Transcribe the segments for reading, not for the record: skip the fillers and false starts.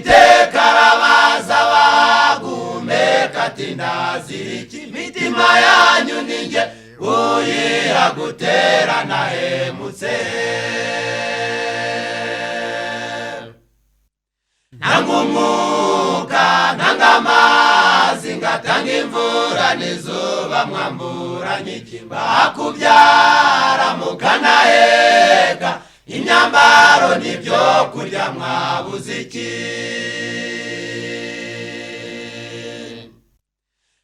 Uwiteka arabaza abahumeka ati naziriki imitima yanyu ninjye uyiha guterana hemutse. Nanga umwuka nanga amazi ngatanga imvura n'izuba mwamburanye iki bakubyara mukanaheka imyambaro n'ibyo kurya mwabuze iki.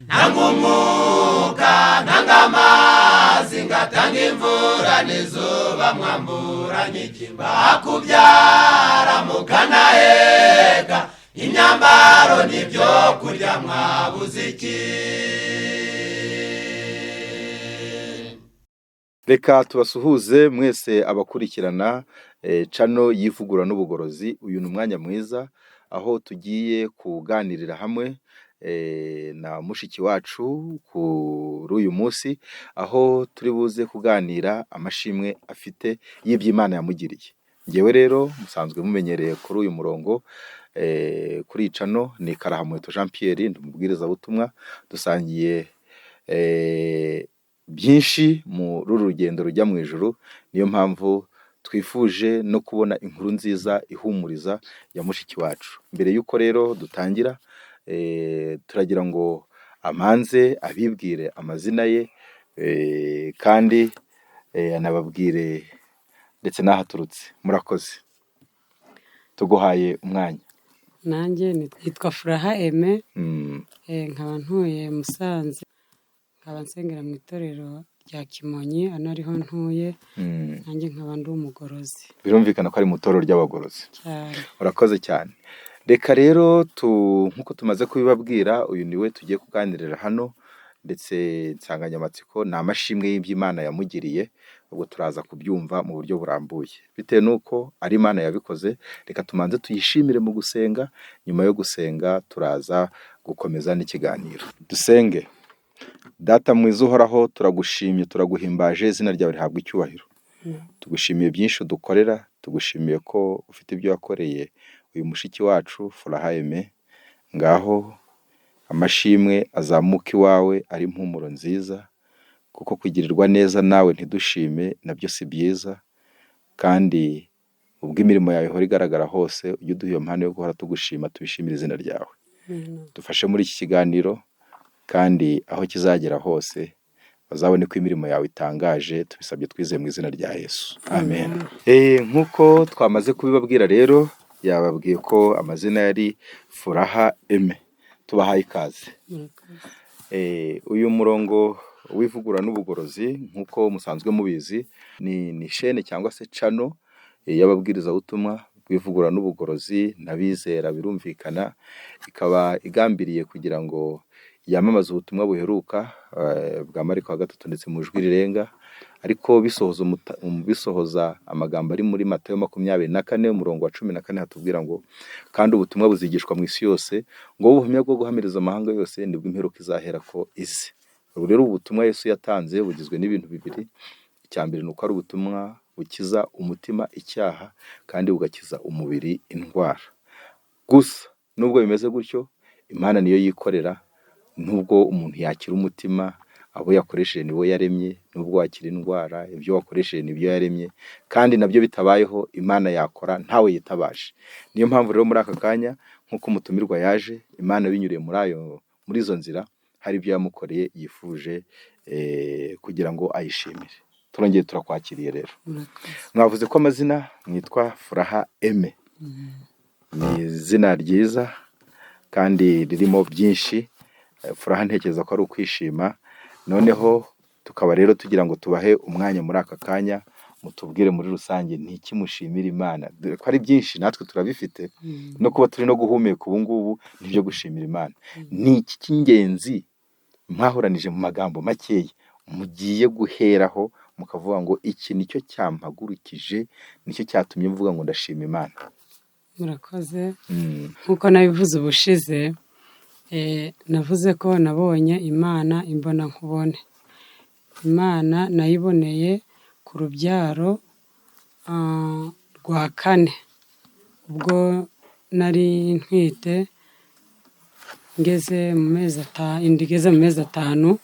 Nanga umwuka nanga amazi ngatanga imvura n'izuba mwamburanye iki bakubyara mukanaheka imyambaro n'ibyo kurya mwabuze iki. Reka tubasuhuze mwese abakurikirana channel y'ivugurura n'ubugorozi. Uyu ni umwanya mwiza aho tugiye kuganirira hamwe na mushiki wacu kuri uyu munsi, aho turi buze kuganira amashimwe afite y'iby'Imana yamugiriye. Ngewe rero musanzwe mumenyereye kuri uyu murongo kuri iyi channel ni Karahamuheto Jean Pierre, ndumubwiriza butumwa. Dusangiye byinshi mu rugendo rujya mu ijuru, niyo mpamvu twifuje no kubona inkuru nziza ihumuriza ya mushiki wacu. Mbere yuko rero dutangira, turagira ngo amanze abibwire amazina ye kandi anababwire ndetse n'ahaturutse. Murakoze, tuguhaye umwanya. Nanjye nitwa Furaha Aime, nkaba ntuye Musanze, nkaba nsengera mu itorero rya Kimonyi, ano ariho ntuye. Nanjye nkaba ndi umugorozi. Birumvikana ko ari mu itorero ry'abagorozi. Cyane. Urakoze cyane. Reka rero nkuko tumaze kubibabwira, uyu niwe tugiye kuganirira hano, ndetse insanganyamatsiko ni amashimwe y'iby'Imana yamugiriye. Ubwo turaza kubyumva mu buryo burambuye bitewe nuko ari Imana yabikoze. Reka tumanze tuyishimire mu gusenga, nyuma yo gusenga turaza gukomeza n'ikiganiro. Dusenge. Data mwiza uhoraho, turagushimye turaguhimbaje, izina ryawe rihabwa icyubahiro. Tugushimiye byinshi udukorera, tugushimiye ko ufite ibyo wakoreye uyu mushiki wacu Furaha Aime. Ngaho amashimwe azamuka iwawe ari impumuro nziza, kuko kugirirwa neza nawe ntidushime nabyo si byiza. Kandi ubwo imirimo yawe ihora igaragara hose, ujye uduha iyo mpano yo guhora tugushima, tubishimira izina ryawe. Dufashe muri iki kiganiro, kandi aho kizagera hose bazabone ko imirimo yawe itangaje. Tubisabye twizeye mu izina rya Yesu, amen. Nkuko twamaze kubibabwira rero, yababwiye ko amazina yari Furaha Aime. Tubahaye ikaze. Uyu murongo w'ivugurura n'ubugorozi, nkuko musanzwe mubizi, ni chaîne cyangwa se channel y'ababwiriza butumwa bw'ivugurura n'ubugorozi n'abizera. Birumvikana ikaba igambiriye kugira ngo yamamaze ubutumwa buheruka bwa Mariko wa 3 ndetse mu ijwi rirenga, ariko bisohoza amagambo ari muri Matayo 24 umurongo wa 14 hatubwira ngo kandi ubutumwa buzigishwa mu isi yose ngo ubuhamya bwo guhamiriza amahanga yose nibwo imperuka izahera ko izi. Ubu rero ubutumwa Yesu yatanze bugizwe n'ibintu bibiri. Icyambere ni uko ari ubutumwa bukiza umutima icyaha, kandi bugakiza umubiri indwara. Gusa nubwo bimeze gutyo, Imana niyo yikorera. Nubwo umuntu yakira umutima, abo yakoresheje nibo yaremye. Nubwo wakira indwara, ibyo wakoresheje nibyo yaremye. Kandi nabyo bitabayeho, Imana yakora ntawe yitabaje. Niyo mpamvu rero muri aka kanya, nkuko umutumirwa yaje, Imana binyuriye muri izo nzira, hari ibyo yamukoreye yifuje kugira ngo ayishimire. Turongeye turakwakiriye rero. Mwavuze ko amazina mwitwa Furaha Aime. Ni izina ryiza kandi ririmo byinshi. Furaha ntekereza ko ari ukwishima. Noneho tukaba rero tugira ngo tubahe umwanya muri aka kanya, mutubwire muri rusange n'iki mushimira Imana. Dore ko ari byinshi natwe turabifite, no kuba turi no guhumeka ubu ngubu nibyo gushimira Imana. Ni iki cy'ingenzi mwahoranije mu magambo makeya mugiye guheraho mukavuga ngo iki nicyo cyampagurukije, nicyo cyatumye mvuga ngo ndashima Imana? Murakoze. Nkuko nabivuze ubushize, navuze ko nabonye Imana imbona nkubone. Imana nayiboneye ku rubyaro rwa 4, ubwo nari ntwite ngeze mu mezi atanu,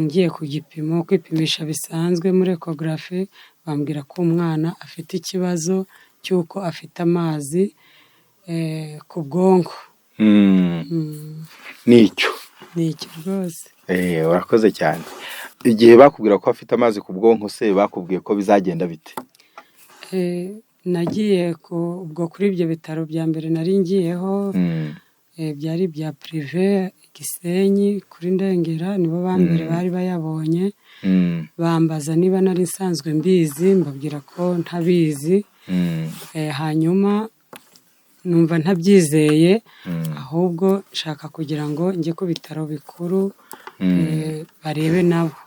ngiye ku gipimo kwipimisha bisanzwe muri ekogarafi, bambwira ko umwana afite ikibazo cy'uko afite amazi ku bwonko. nicyo rwose. urakoze cyane. Igihe bakubwira ko afite amazi ku bwonko se bakubwiye ko bizagenda bite? Nagiye ubwo kuri ibyo bitaro bya mbere nari ngiyeho, byari ibya pirive Gisenyi kuri Ndengera, nibo ba mbere bari bayabonye. Bambaza niba nari nsanzwe mbizi, mbabwira ko ntabizi. Hanyuma numva ntabyizeye, ahubwo nshaka kugira ngo njye ku bitaro bikuru barebe nabo.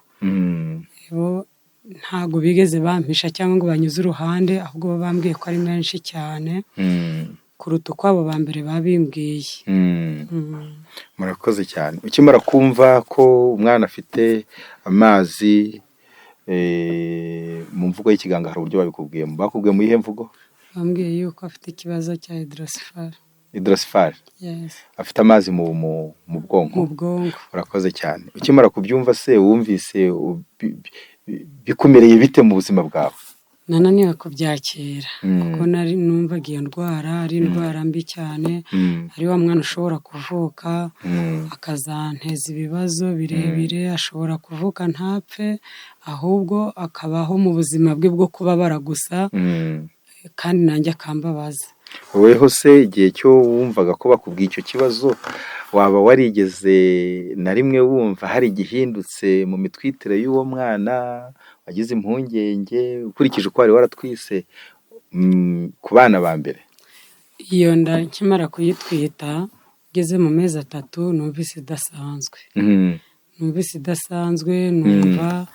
Ntabwo bigeze bampisha cyangwa ngo banyuze uruhande, ahubwo bo bambwiye ko ari menshi cyane kuruta uko abo ba mbere babimbwiye. Murakoze cyane. Ukimara kumva ko umwana afite amazi, mu mvugo y'ikiganga hari uburyo babikubwiyemo. Bakubwiye mu iyihe mvugo? Bambwiye yuko afite ikibazo cya hydrocephale. Hydrocephale? Yes. Afite amazi mu bwonko? Mu bwonko. Urakoze cyane. Ukimara kubyumva se wumvise bikumereye bite mu buzima bwawe? Nananiwe kubyakira kuko nari numvaga iyo ndwara ari indwara mbi cyane, ari wa mwana ushobora kuvuka akazanteza ibibazo birebire, ashobora kuvuka ntapfe ahubwo akabaho mu buzima bwe bwo kubabara gusa, kandi nanjye akambabaza. Woweho se igihe cyo wumvaga ko bakubwiye icyo kibazo, waba warigeze na rimwe wumva hari igihindutse mu mitwitire y'uwo mwana? Wagize impungenge ukurikije uko wari waratwise ku bana ba mbere? Iyo nda nkimara kuyitwita ngeze mu mezi 3 numvise idasanzwe, numva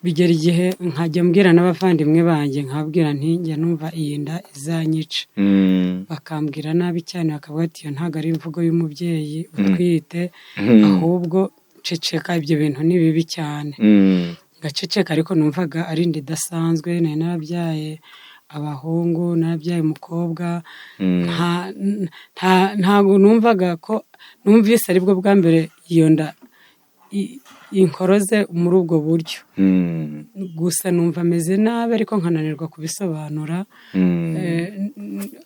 bigera igihe nkajya mbwira n'abavandimwe banjye, nkabwira nti njya numva iyi nda izanyica. Bakambwira nabi cyane, bakavuga ati iyo ntabwo ari imvugo y'umubyeyi utwite, ahubwo ceceka, ibyo bintu ni bibi cyane. Ngaceceka, ariko numvaga ari inda idasanzwe. Nari narabyaye abahungu, narabyaye umukobwa, ntabwo numvaga ko numvise aribwo bwa mbere iyo nda inkoroze muri ubwo buryo. Gusa numva ameze nabi, ariko nkananirwa kubisobanura.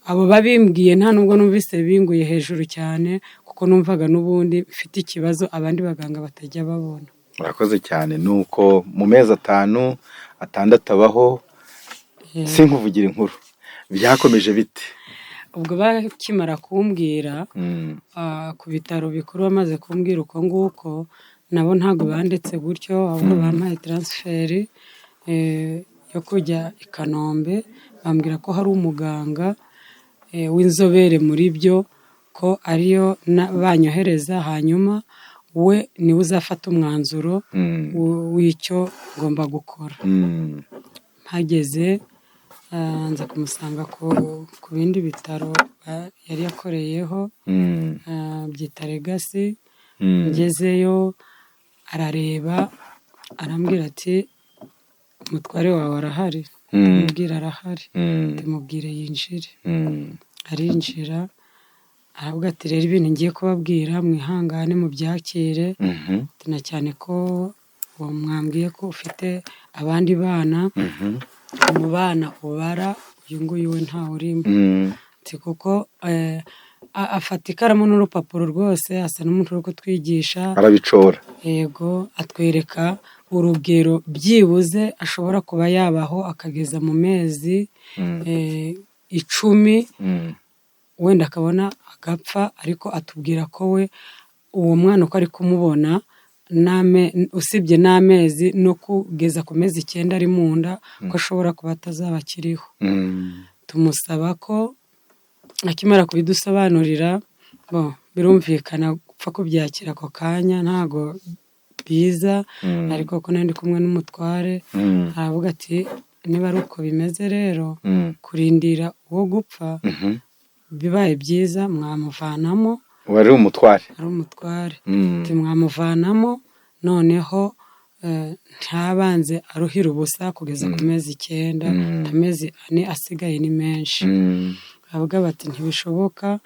Abo babimbwiye nta nubwo numvise binguye hejuru cyane, kuko numvaga n'ubundi mfite ikibazo abandi baganga batajya babona. Murakoze cyane. Nuko mu mezi 5, 6 abaho, sinkuvugira inkuru, byakomeje bite? Ubwo bakimara kumbwira ku bitaro bikuru, bamaze kumbwira uko nguko, nabo ntabwo banditse gutyo, ahubwo bampaye transferi yo kujya i Kanombe. Bambwira ko hari umuganga w'inzobere muri byo, ko ariyo banyohereza, hanyuma we niwe uzafata umwanzuro w'icyo ngomba gukora. Mpageze nza kumusanga ku bindi bitaro yari yakoreyeho, byita Legacy. Ngezeyo arareba, arambwira ati umutware wawe arahari? Amubwira arahari. Tumubwire yinjire. Arinjira, aravuga ati rero ibintu ngiye kubabwira mwihangane mubyakire, na cyane ko mwambwiye ko ufite abandi bana, mu bana ubara uyu nguyu we ntawe urimo. Kuko afata ikaramu n'urupapuro rwose, asa n'umuntu uri kutwigisha, arabicora. Yego, atwereka urugero byibuze ashobora kuba yabaho akageza mu mezi 10, wenda akabona agapfa, ariko atubwira ko we uwo mwana uko ari kumubona, usibye n'amezi no kugeza ku mezi 9 ari mu nda, ko ashobora kuba atazaba akiriho. Tumusaba ko akimara kubidusobanurira, birumvikana gupfa kubyakira ako kanya ntago biza, ariko ko nandi kumwe n'umutware, aravuga ati niba ari uko bimeze rero, kurindira uwo gupfa, bibaye byiza mwamuvanamo. Wari umutware? Ari umutware. Mwamuvanamo, noneho ntabanze aruhira ubusa kugeza ku mezi 9, amezi 4 asigaye ni menshi. bakavuga bati ntibishoboka,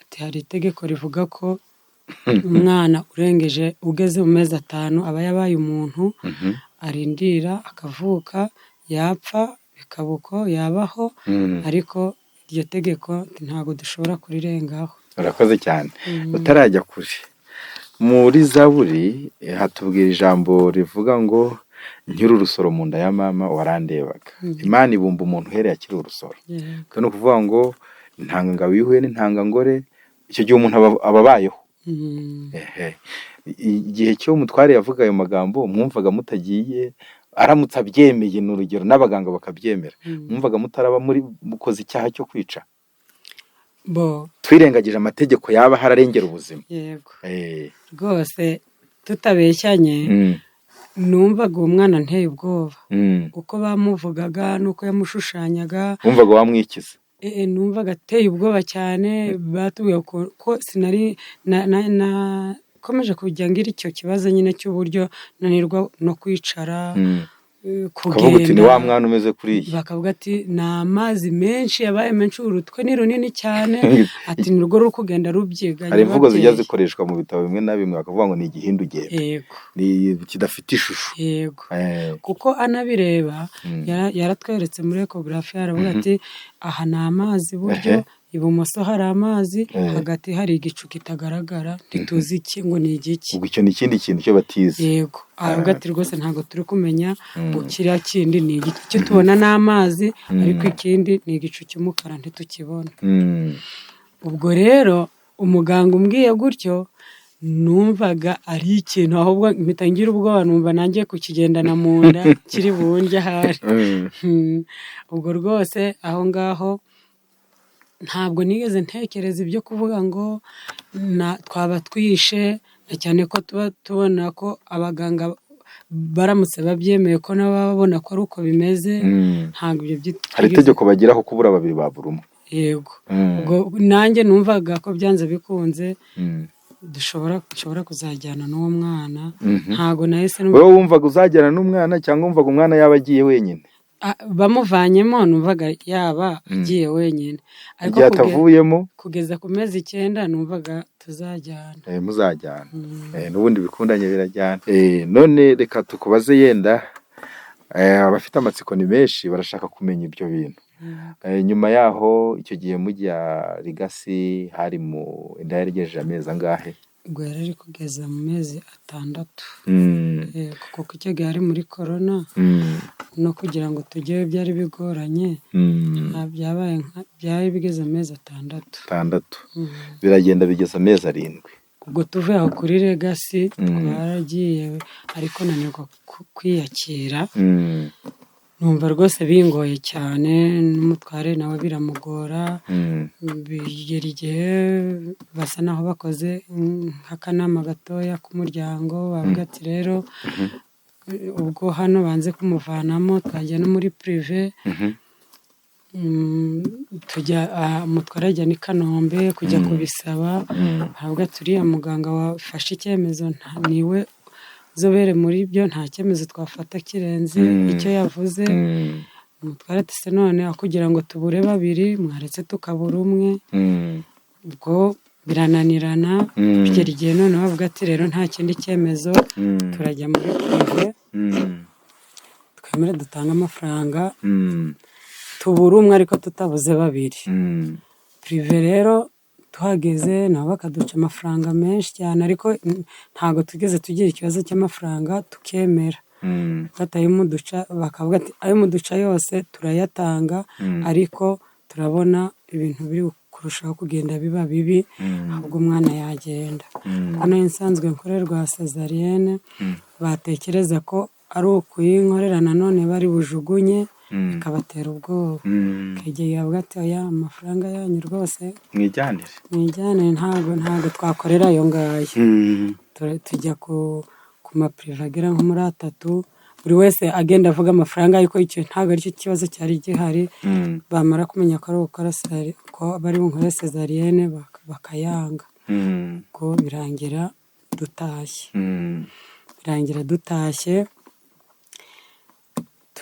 ati hari itegeko rivuga ko umwana urengeje ugeze mu mezi 5 aba yabaye umuntu, arindira akavuka, yapfa bikaba uko yabaho, ariko iryo tegeko ntabwo dushobora kurirengaho. urakoze cyane. Utarajya kure, muri Zaburi hatubwira ijambo rivuga ngo nkiri urusoro mu nda ya mama warandebaga. Imana ibumba umuntu uhereye akiri urusoro. Yego. Ni ukuvuga ngo intangangabo iyo ihuye n'intangangore, icyo gihe umuntu aba abayeho. Igihe cyo umutware yavuga ayo magambo, mwumvaga mutagiye, aramutse abyemeye, ni urugero n'abaganga bakabyemera, mwumvaga mutaraba muri mukoze icyaha cyo kwica, twirengagije amategeko yaba hararengera ubuzima. Yego. Rwose tutabeshyanye, numvaga uwo mwana nteye ubwoba, uko bamuvugaga nuko yamushushanyaga, wumvaga wamwikiza. Numvaga ateye ubwoba cyane. Batubwiye ko sinari nakomeje kujya ngira icyo kibazo nyine cy'uburyo nanirwa no kwicara, Kavuga uti ni wa mwana umeze kuriya. Bakavuga ati ni amazi menshi yabaye menshi, urutwe ni runini cyane, ati ni rwo ruri kugenda rubyiga. Hari imvugo zijya zikoreshwa mu bitabo bimwe na bimwe, bakavuga ngo ni igihindu genda. Yego. Ni kidafite ishusho. Yego. Kuko anabireba yaratweretse muri ecography, aravuga ati aha ni amazi buryo, ibumoso hari amazi, hagati hari igicu kitagaragara, ntituzi iki ngo ni igiki. Ubwo icyo ni ikindi kintu cyo batize. Yego. Aravuga ati rwose ntabwo turi kumenya ngo kiriya kindi ni igiki. Icyo tubona ni amazi, ariko ikindi ni igicu cy'umukara ntitukibona. Ubwo rero umuganga umbwiye gutyo, numvaga ari ikintu, ahubwo mpita ngira ubwoba, numva nangiye kukigendana mu nda kiri bundya ahari. Ubwo rwose aho ngaho ntabwo nigeze ntekereza ibyo kuvuga ngo twaba twishe, cyane ko tuba tubona ko abaganga baramutse babyemeye ko nabo babona ko ari uko bimeze. Ntabwo ibyo hari itegeko bagiraho kubura babiri babura umwe. Yego. Ubwo nanjye numvaga ko byanze bikunze dushobora kuzajyana n'uwo mwana. Ntabwo nahise wowe wumvaga uzajyana n'umwana cyangwa wumvaga umwana yaba agiye wenyine? Bamuvanyemo numvaga yaba agiye wenyine, ariko igihe atavuyemo kugeza ku mezi 9 numvaga tuzajyana. Muzajyana. N'ubundi bikundanye birajyana. None reka tukubaze, yenda abafite amatsiko ni menshi, barashaka kumenya ibyo bintu. Nyuma yaho icyo gihe mujya Ligasi hari mu inda yaregeje amezi angahe? Ubwo yari kugeza mu mezi 6. Kuko icyo gihe ari muri corona, no kugira ngo tujyeyo byari bigoranye. Byari bigeze amezi 6. Biragenda bigeza amezi 7. Ubwo tuvuye aho kuri Ligasi twaragiye, ariko nanirwa kwiyakira. Numva rwose bingoye cyane, n'umutware nawe biramugora. Bigera igihe basa naho bakoze nk'akanama gatoya k'umuryango, bavuga ati rero ubwo hano banze kumuvanamo, twajya no muri prive. Tujya umutware ajya ni Kanombe kujya kubisaba, bavuga ati uriya muganga wafashe icyemezo niwe zobere muri byo, nta cyemezo twafata kirenze icyo yavuze. Umutware ati se none kugira ngo tubure babiri, mwaretse tukabura umwe. Ubwo birananirana, bigera igihe none bavuga ati rero nta kindi cyemezo, turajya muri prive, twemere dutanga amafaranga, tubura umwe ariko tutabuze babiri. Prive rero tuhageze nabo bakaduca amafaranga menshi cyane, ariko ntabwo tugeze tugira ikibazo cy'amafaranga, tukemera. Bakavuga ati ayo muduca yose turayatanga, ariko turabona ibintu biri kurushaho kugenda biba bibi, ahubwo umwana yagenda. Hano nsanzwe nkorerwa cesarienne, batekereza ko ari ukuyinkorera nanone bari bujugunye, bikabatera ubwoba. Kegeye avuga ati oya, amafaranga yanyu rwose mwijyanire, ntabwo twakorera ayo ngayo. Tujya ku maprive agera nko muri 3, buri wese agenda avuga amafaranga, ariko icyo ntabwo aricyo kibazo cyari gihari. Bamara kumenya ko ari gukora ko bari bunkore cesarienne bakayanga. Ko birangira dutashye.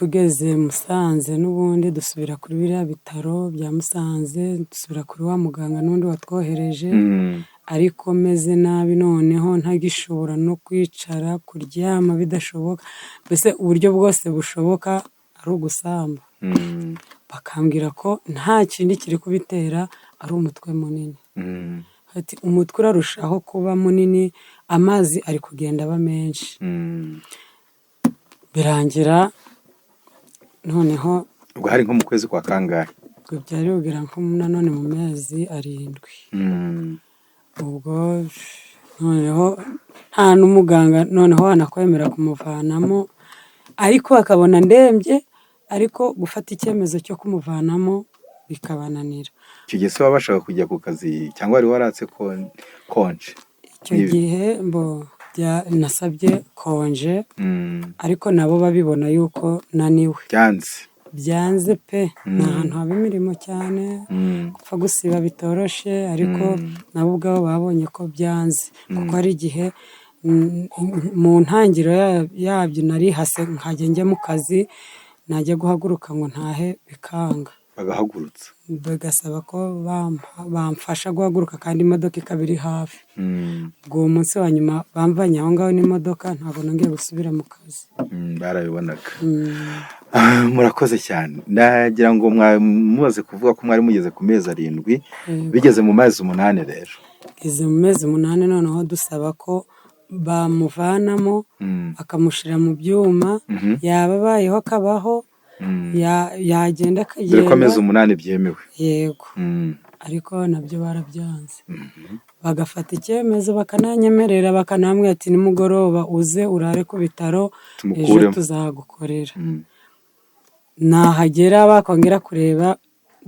tugeze Musanze n'ubundi dusubira kuri biriya bitaro bya Musanze, dusubira kuri wa muganga n'undi watwohereje, ariko meze nabi noneho ntagishobora no kwicara, kuryama bidashoboka, mbese uburyo bwose bushoboka ari ugusamba. Bakambwira ko nta kindi kiri kubitera ari umutwe munini. Ati umutwe urarushaho kuba munini, amazi ari kugenda aba menshi. Birangira noneho ubwo hari nko mu kwezi kwa kangahe? ubwo byari kugira nko nanone mu mezi 7. Ubwo noneho nta n'umuganga noneho wanakwemera kumuvanamo, ariko akabona ndembye, ariko gufata icyemezo cyo kumuvanamo bikabananira. Icyo gihe se wabashaga kujya ku kazi cyangwa wari waratse konje? Icyo gihe nasabye konje, ariko nabo babibona yuko naniwe. Byanze pe, ni ahantu haba imirimo cyane, gupfa gusiba bitoroshe, ariko nabo ubwabo babonye ko byanze, kuko hari igihe mu ntangiriro yabyo narihase nkajya njya mu kazi, najya guhaguruka ngo ntahe bikanga. Bagahagurutsa, bagasaba ko bamfasha guhaguruka kandi imodoka ikaba iri hafi. Ubwo uwo munsi wa nyuma bamvanye aho ngaho n'imodoka, ntabwo nongeye gusubira mu kazi. Barabibonaga. Murakoze cyane. Ndagira ngo mumaze kuvuga ko mwari mugeze ku mezi 7, bigeze mu mezi 8 rero. Bigeze mu mezi 8 noneho dusaba ko bamuvanamo, bakamushyira mu byuma, yaba abayeho akabaho, yagenda akagenda. Dore ko amezi 8 byemewe. Yego. Ariko nabyo barabyanze. Bagafata icyemezo bakananyemerera, bakanambwira ati nimugoroba uze urare ku bitaro, ejo tuzagukorera. Nahagera bakongera kureba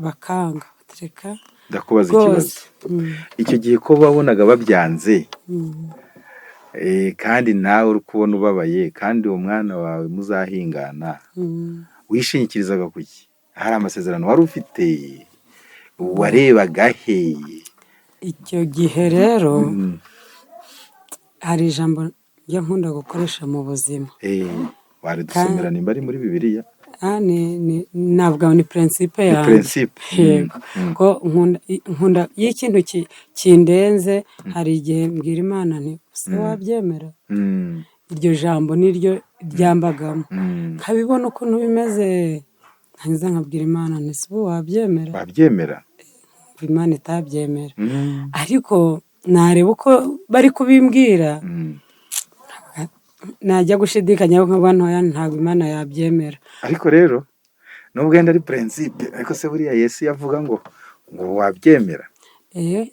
bakanga. Batereka ndakubaza ikibazo. Icyo gihe ko babonaga babyanze, kandi nawe uri kubona ubabaye, kandi uwo mwana wawe muzahingana, wishingikirizaga kuki? Hari amasezerano wari ufite? Warebaga he? Icyo gihe rero hari ijambo njya nkunda gukoresha mu buzima. Wari dusomera nimba ari muri Bibiliya? Navuga ni principe yanjye. Yego. Ko nkunda iyo ikintu kindenze, hari igihe mbwira Imana nti se wabyemera? Iryo jambo niryo ryambagamo. Nkabibona ukuntu bimeze, nkangiza nkabwira Imana nti se wabyemera? Wabyemera? Imana itabyemera. Ariko nareba uko bari kubimbwira, najya gushidikanya nko bantoya, ntabwo Imana yabyemera. Ariko rero nubwo yenda ari principe, ariko se buriya Yesu yavuga ngo wabyemera?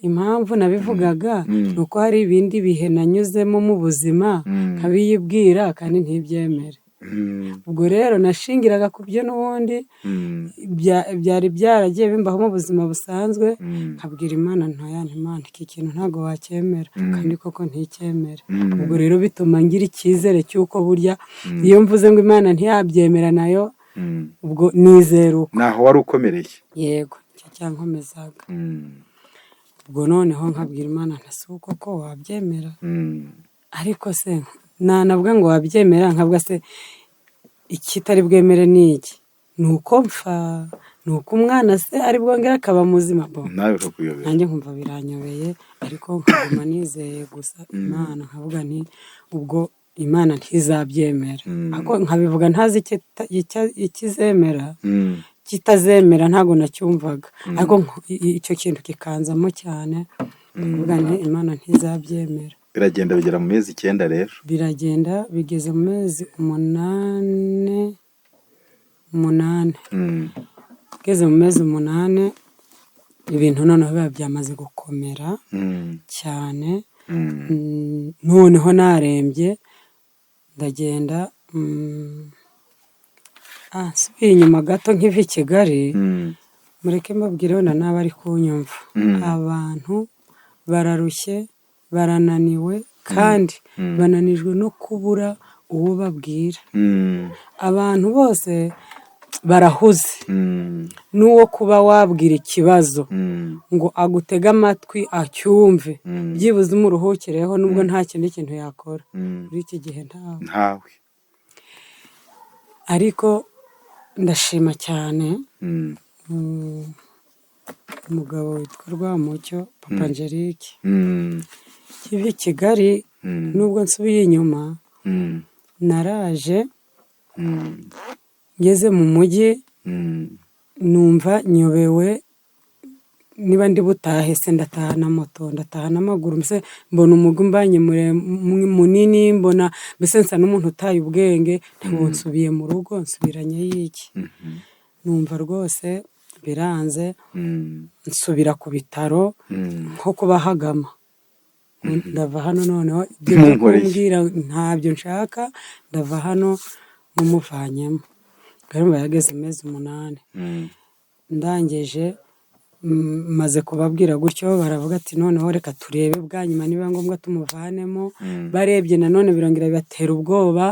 Impamvu nabivugaga nuko hari ibindi bihe nanyuzemo mu buzima nkabiyibwira kandi ntibyemere. Ubwo rero nashingiraga ku byo n'ubundi byari byaragiye bimbaho mu buzima busanzwe, nkabwira Imana ntoya, Imana iki kintu ntabwo wacyemera, kandi koko nticyemere. Ubwo rero bituma ngira icyizere cy'uko burya iyo mvuze ngo Imana ntiyabyemera nayo, ubwo nizeruka. Naho wari ukomereye? Yego, icyo cyankomezaga. Ubwo noneho nkabwira Imana ntase koko wabyemera? Ariko se nanavuga ngo wabyemera, nkavuga se ikitari bwemere ni iki? Ni uko mpfa? Ni uko umwana se ari bwongere akaba muzima? Nawe ukakuyobera. Nanjye nkumva biranyobeye, ariko nkaguma nizeye gusa Imana, nkavuga nti ubwo Imana ntizabyemera. Ariko nkabivuga ntazi ikizemera, kitazemera ntabwo nacyumvaga, ariko icyo kintu kikanzamo cyane, nkavuga nti Imana ntizabyemera. Biragenda bigera mu mezi 9 rero? Biragenda bigeze mu mezi 8. Bigeze mu mezi 8, ibintu noneho biba byamaze gukomera cyane. Noneho narembye, ndagenda nsubiye inyuma gato nkiva i Kigali. Mureke mbabwire wenda n'aba ari kunyumva, abantu bararushye, barananiwe, kandi bananijwe no kubura uwo babwira. Abantu bose barahuze, n'uwo kuba wabwira ikibazo ngo agutege amatwi acyumve, byibuze umuruhukireho, nubwo nta kindi kintu yakora muri iki gihe ntawe. Ariko ndashima cyane Mm. umugabo witwa Rwamucyo Papa Angelique Mm. kiva i Kigali. Mm. Nubwo nsubiye inyuma Mm. naraje Mm. ngeze mu mujyi Mm. numva nyobewe niba ndi butahe se ndataha na moto ndataha n'amaguru mbese mbona umujyi umbanye munini mbona mbese nsa n'umuntu utaye ubwenge nsubiye mu rugo nsubiranye y'iki numva rwose biranze nsubira ku bitaro nko kubahagama ndava hano noneho ibyo byo kumbwira ntabyo nshaka ndava hano mumuvanyemo rero yageze amezi 8 ndangije maze kubabwira gutyo baravuga ati noneho reka turebe bwa nyuma niba ngombwa tumuvanemo barebye nanone birongera bibatera ubwoba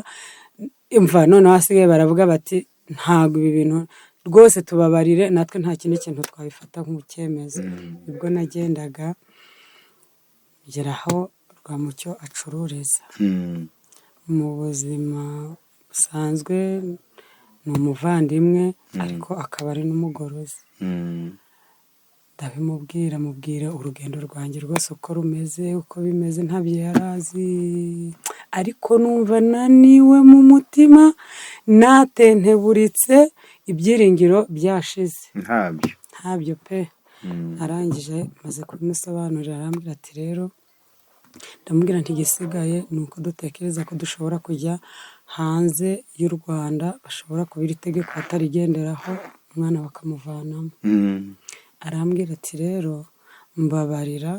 imva noneho hasigaye baravuga bati ntabwo ibi bintu rwose tubabarire natwe nta kindi kintu twabifata nk'icyemezo nibwo nagendaga ngeraho Rwamucyo acururiza mu buzima busanzwe ni umuvandimwe ariko akaba ari n'umugorozi ndabimubwira urugendo rwanjye rwose uko rumeze uko bimeze ntabyo yarazi ariko numva naniwe mu mutima natenteburitse ibyiringiro byashize ntabyo pe arangije maze kubimusobanurira arambwira ati rero ndamubwira nti igisigaye ni uko dutekereza ko dushobora kujya hanze y'u Rwanda bashobora kubira itegeko batarigenderaho umwana bakamuvanamo arambwira ati rero mbabarira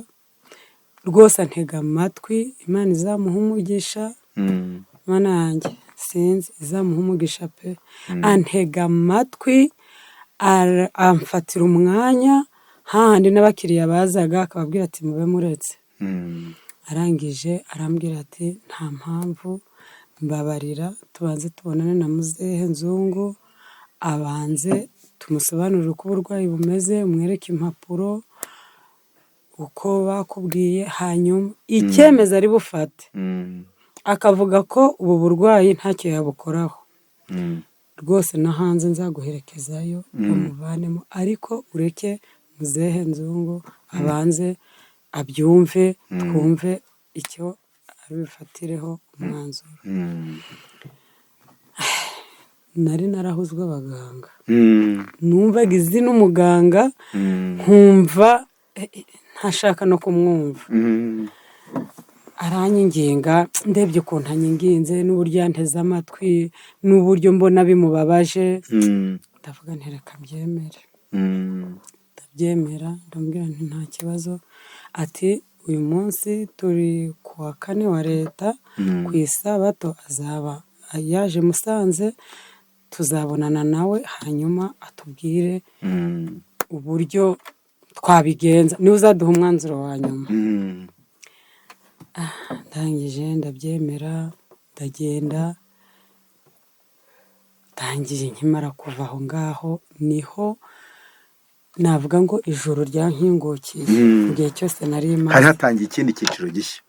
rwose antega amatwi Imana izamuha umugisha Imana yanjye sinzi izamuha umugisha pe antega amatwi amfatira umwanya hahandi n'abakiriya bazaga akababwira ati mube muretse arangije arambwira ati nta mpamvu mbabarira tubanze tubonane na muzehe Nzungu abanze tumusobanurire uko uburwayi bumeze umwereke impapuro uko bakubwiye hanyuma icyemezo ari bufate akavuga ko ubu burwayi ntacyo yabukoraho rwose no hanze nzaguherekezayo bamuvanemo ariko ureke muzehe Nzungu abanze abyumve twumve icyo abifatireho umwanzuro nari narahuzwe abaganga numvaga izina umuganga nkumva ntashaka no kumwumva aranyinginga ndebye ukuntu anyinginze n'uburyo yanteze amatwi n'uburyo mbona bimubabaje ndavuga nti reka mbyemere ndabyemera ndamubwira nti nta kibazo ati uyu munsi turi ku wa 4 wa leta ku isabato azaba yaje Musanze tuzabonana nawe hanyuma atubwire uburyo twabigenza niwe uzaduha umwanzuro wa nyuma ndangije ndabyemera ndagenda ndangije nkimara kuva aho ngaho niho navuga ngo ijoro ryankingukiye mu gihe cyose nari maze hari hatangiye ikindi cyiciro gishya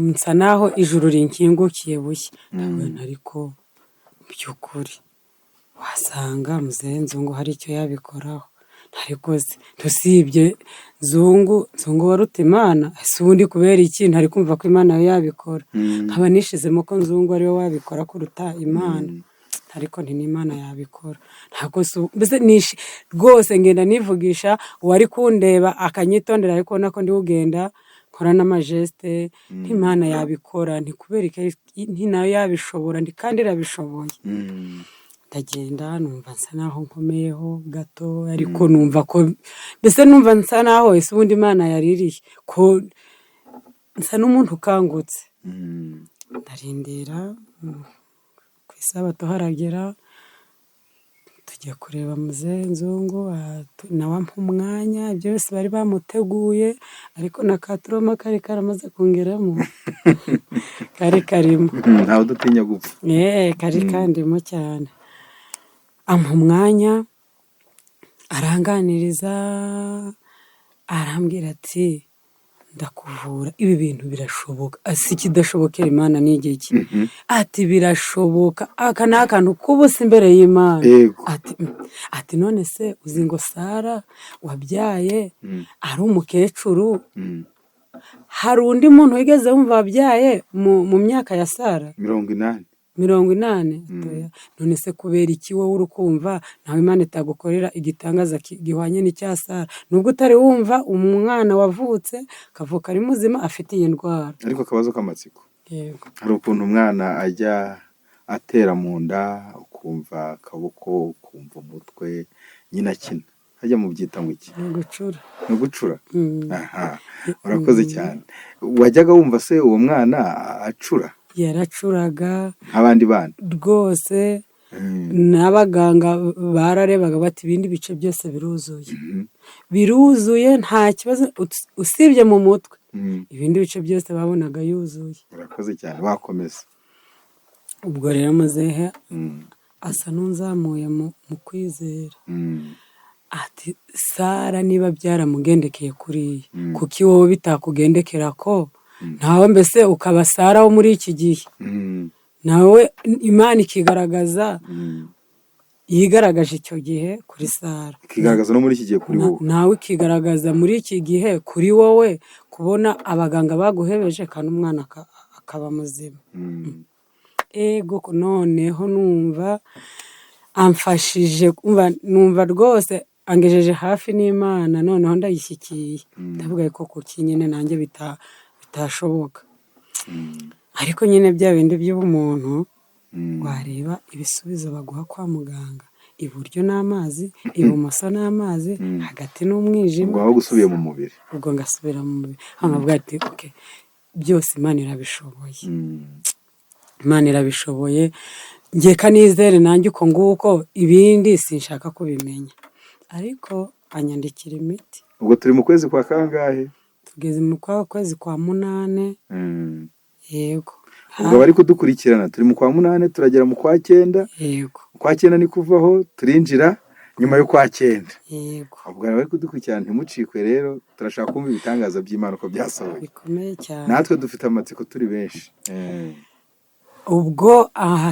nsa naho ijoro rinkingukiye bushya ndabona ariko by'ukuri wasanga muzehe Nzungu hari icyo yabikoraho ariko tusibye Nzungu waruta Imana ese ubundi kubera iki ntari kumva ko Imana yabikora nkaba nishizemo ko Nzungu ariwe wabikora kuruta Imana ariko n'Imana yabikora ntabwo mbese rwose ngenda nivugisha uwari kundeba akanyitondera ariko nako ndi ugenda nkora n'amajeste n'Imana yabikora kubera nayo yabishobora kandi irabishoboye ndagenda numva nsa naho nkomeyeho gato ariko numva ko mbese numva nsa naho ese ubundi Imana yaririye ko nsa n'umuntu ukangutse ndarindira ku isabato haragera tujya kureba muzehe Nzungu nawe ampa umwanya ibyo byose bari bamuteguye ariko na katuroma kari karamaze kungeramo kari karimo ntawe udutinya gupfa kari kandimo cyane ampa umwanya aranganiriza arambwira ati ndakuvura ibi bintu birashoboka si ikidashobokera Imana ni igiki ati birashoboka aka ni akantu k'ubusa imbere y'Imana ati none se uzi ngo Sara wabyaye ari umukecuru hari undi muntu wigeze wumva wabyaye mu myaka ya Sara 80 none se kubera iki wowe urukumva nawe Imana itagukorera igitangaza gihwanye n'icya Sara nubwo utari wumva umwana wavutse kavuka ari muzima afite iyi ndwara ariko akabazo k'amatsiko hari ukuntu umwana ajya atera mu nda ukumva akaboko ukumva umutwe nyina akina hajya mu byita ngo iki no gucura aha urakoze cyane wajyaga wumva se uwo mwana acura yaracuraga nk'abandi bana rwose n'abaganga bararebaga bati ibindi bice byose biruzuye nta kibazo usibye mu mutwe ibindi bice byose babonaga yuzuye urakoze cyane wakomeza ubwo rero muzehe asa n'unzamuye mu kwizera ati Sara niba byaramugendekeye kuriya kuki wowe bitakugendekera ko ntawe mbese ukaba Sara wo muri iki gihe nawe Imana ikigaragaza yigaragaje icyo gihe kuri Sara ikigaragaza no muri iki gihe kuri wowe nawe ikigaragaza muri iki gihe kuri wowe kubona abaganga baguhebeje kandi umwana akaba muzima ego noneho numva amfashije numva rwose angejeje hafi n'Imana noneho ndayishyikiye ndavuga ko kuki nyine nanjye bitashoboka ariko nyine bya bindi by'ubumuntu wareba ibisubizo baguha kwa muganga iburyo n'amazi ibumoso n'amazi hagati n'umwijima ubwo aho gusubiye mu mubiri ubwo ngasubira mu mubiri nkavuga ati okay byose Imana irabishoboye Imana irabishoboye ngiye kanizere nanjye uko nguko ibindi sinshaka kubimenya ariko anyandikira imiti ubwo turi mu kwezi kwa kangahe tugeze mu kwezi kwa 8 yego ubwo bari kudukurikirana turi mu kwa 8 turagera mu kwa 9 yego kwa 9 ni kuvaho turinjira nyuma yo kwa 9 yego ubwo bari kudukurikirana ntimucikwe rero turashaka kumva ibitangaza by'Imana uko byasohoye bikomeye cyane natwe dufite amatsiko turi benshi ubwo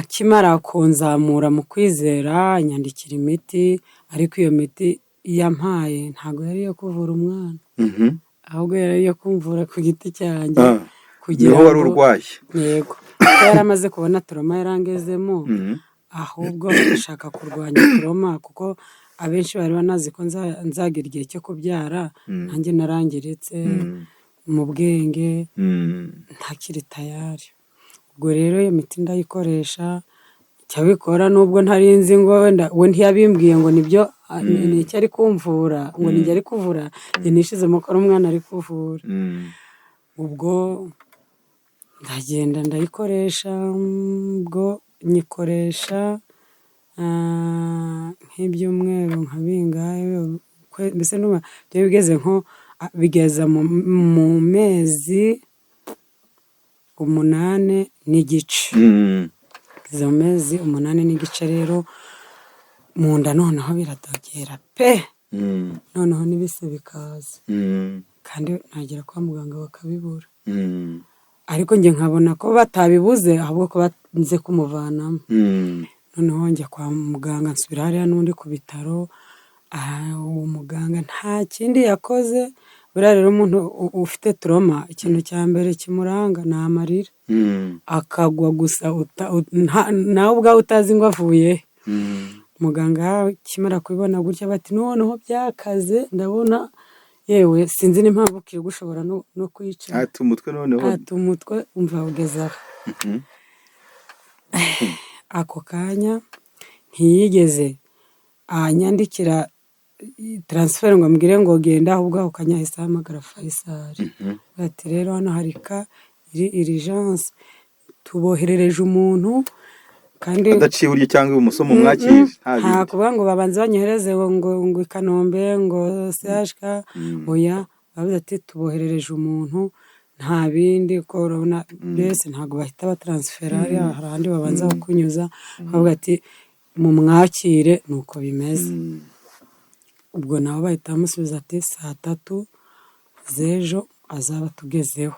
kimara kunzamura mu kwizera nyandikira imiti ariko iyo miti yampaye ntabwo yari iyo kuvura umwana ahubwo yari iyo kumvura ku giti cyanjye kugira ngo wari urwaye yego yari amaze kubona trauma yarangezemo ahubwo ashaka kurwanya trauma kuko abenshi bari banazi ko nzagira igihe cyo kubyara nanjye narangiritse mu bwenge ntakiri tayari ubwo rero iyo miti ndayikoresha cyabikora nubwo ntari nzi ngo wenda we ntiyabimbwiye ngo nibyo ni icyo ari kumvura ngo nijye ari kuvura njye nishizemo ko ari umwana ari kuvura ubwo ndagenda ndayikoresha ubwo nyikoresha nk'ibyumweru nka bingahe mbese n'uba byo bigeze nko bigeza mu mezi 8 n'igice izo mezi 8 n'igice rero mu nda noneho biradogera pe noneho n'ibise bikaza kandi nagera kwa muganga bakabibura ariko njye nkabona ko batabibuze ahubwo ko banze kumuvanamo noneho njya kwa muganga nsubira hariya n'undi ku bitaro uwo muganga nta kindi yakoze buriya rero umuntu ufite trauma ikintu cya mbere kimuranga ni amarira akagwa gusa nawe ubwawe utazi ngo avuye muganga kimara kubibona gutya bati noneho byakaze ndabona yewe sinzi n'impamvu kiri gushobora no kwica ati umutwe noneho ati umutwe umva ugezaho ako kanya ntiyigeze anyandikira transfer ngo ambwire ngo genda ahubwo ukanyahise hamagara Faisal bati rero hano hari ka urgence tuboherereje umuntu kandi adaciye buryo cyangwa ibumoso mu mwakire nta kuvuga ngo babanze banyohereze ngo i Kanombe ngo CHK oya bavuze ati tuboherereje umuntu nta bindi corona byose ntago bahita batransfera hari ahandi babanza kunyuza bavuga ati mu mwakire nuko bimeze ubwo nabo bahita bamusubiza ati 3 z'ejo azaba tugezeho.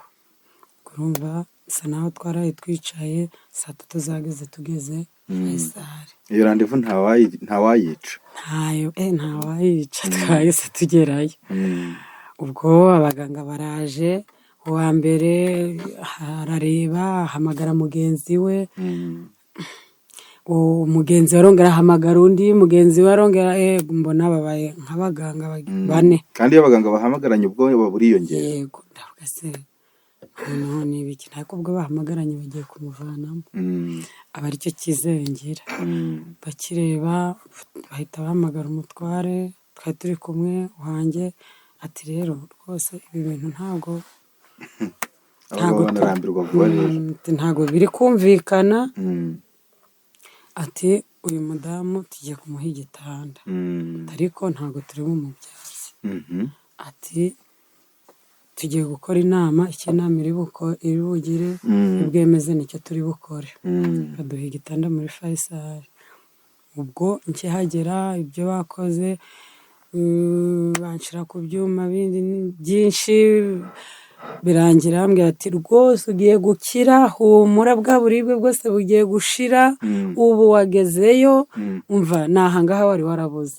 Urumva bisa naho twaraye twicaye, saa 3 zageze tugeze Faisal. iyo randevu ntawayica. Ntayo ntawayica, twahise tugerayo. Ubwo abaganga baraje, uwa mbere arareba ahamagara mugenzi we, umugenzi we arongera ahamagara undi, mugenzi we arongera, mbona babaye nk'abaganga 4. kandi iyo abaganga bahamagaranye ubwo buriyongera. Yego, ndavuga se noneho ni ibiki, ntabwo ubwo bahamagaranye bagiye kumuvanamo. Aba aricyo cyizere ngira. Bakireba bahita bahamagara umutware twari turi kumwe wanjye, ati rero rwose ibi bintu ntabwo banarambirwa vuba rero. Ntabwo biri kumvikana. Ati uyu mudamu tugiye kumuha igitanda, ariko ntabwo turi bumubyaze. Ati tugiye gukora inama, icyo inama iri bugire ibwemeze nicyo turi bukore. Baduha igitanda muri Faisal. Ubwo nkihagera ibyo bakoze, banshira ku byuma bindi byinshi, birangira bambwira ati rwose ugiye gukira, humura, bwa buribwe bwose bugiye gushira, ubu wagezeyo, umva nahangaha wari warabuze,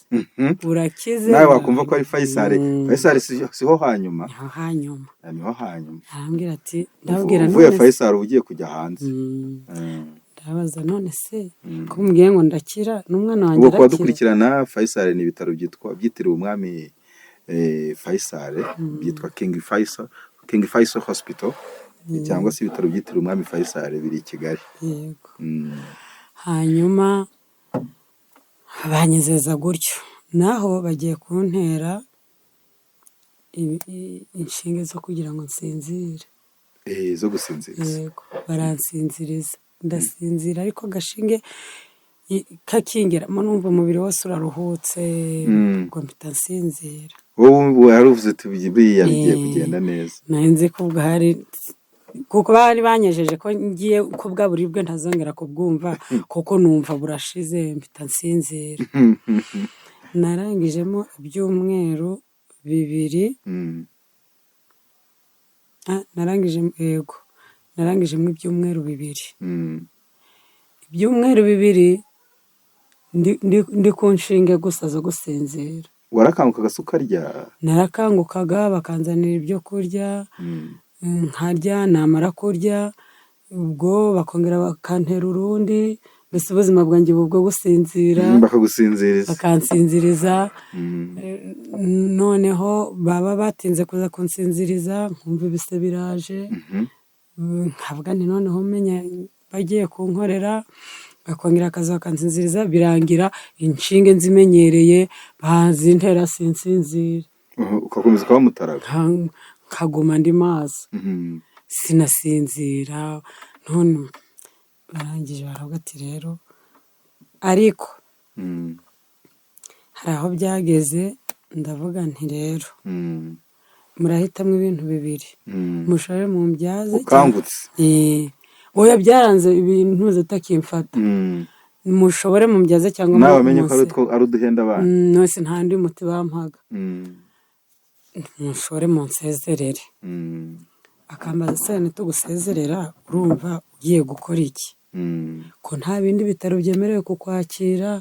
urakize. nawe wakumva ko ari Faisal. Faisal siho hanyuma. Niho hanyuma. Arambwira ati ndabwira none uvuye Faisal ugiye kujya hanze. Ndabaza none se ko mumbwiye ngo ndakira n'umwana wanjye arakira. Ubwo dukurikirana Faisal ni ibitaro byitiriwe umwami Faisal, byitwa King Faisal Hospital, cyangwa se ibitaro byitiriwe umwami Faisal biri i Kigali. Yego. Hanyuma banyizeza gutyo, naho bagiye kuntera inshinge zo kugira ngo nsinzire. Zo gusinziriza. Yego, baransinziriza, ndasinzira, ariko agashinge kakingeramo numva umubiri wose uraruhutse, ubwo mpita nsinzira. wowe wari uvuze ati buriya bigiye kugenda neza. Nari nzi ko ubwo hari, kuko bari banyejeje ko ngiye ko bwa buribwe ntazongera kubwumva, kuko numva burashize mpita nsinzira. Narangijemo ibyumweru 2. Narangijemo ibyumweru 2. Ibyumweru 2 ndi ku nshinge gusa zo gusinzira. Warakangukaga se ukarya? Narakangukaga bakanzanira ibyo kurya, nkarya, namara kurya ubwo bakongera bakantera urundi, mbese ubuzima bwanjye bwo gusinzira, bakansinziriza. Noneho baba batinze kuza kunsinziriza, nkumva ibise biraje, nkavuga nti noneho menya bagiye kunkorera, bakongera akaza bakansinziriza, birangira inshinge nzimenyereye, bazintera sinsinzira. Ukakomeza kuba mutaraga? Nkaguma ndi maso, sinasinzira. None barangije baravuga ati rero, ariko hari aho byageze, ndavuga nti rero murahitamo ibintu 2, mushore mu mbyaze. Ukangutse? Oya, byaranze ibintu zitakimfata. Mushobore mu mbyaze cyangwa nawe amenye ko ari uduhenda abana. Nose nta ndi muti bampaga. Mushobore mu nsezerere. Akambaza se nitugusezerera urumva ugiye gukora iki? Ko nta bindi bitaro byemerewe kukwakira,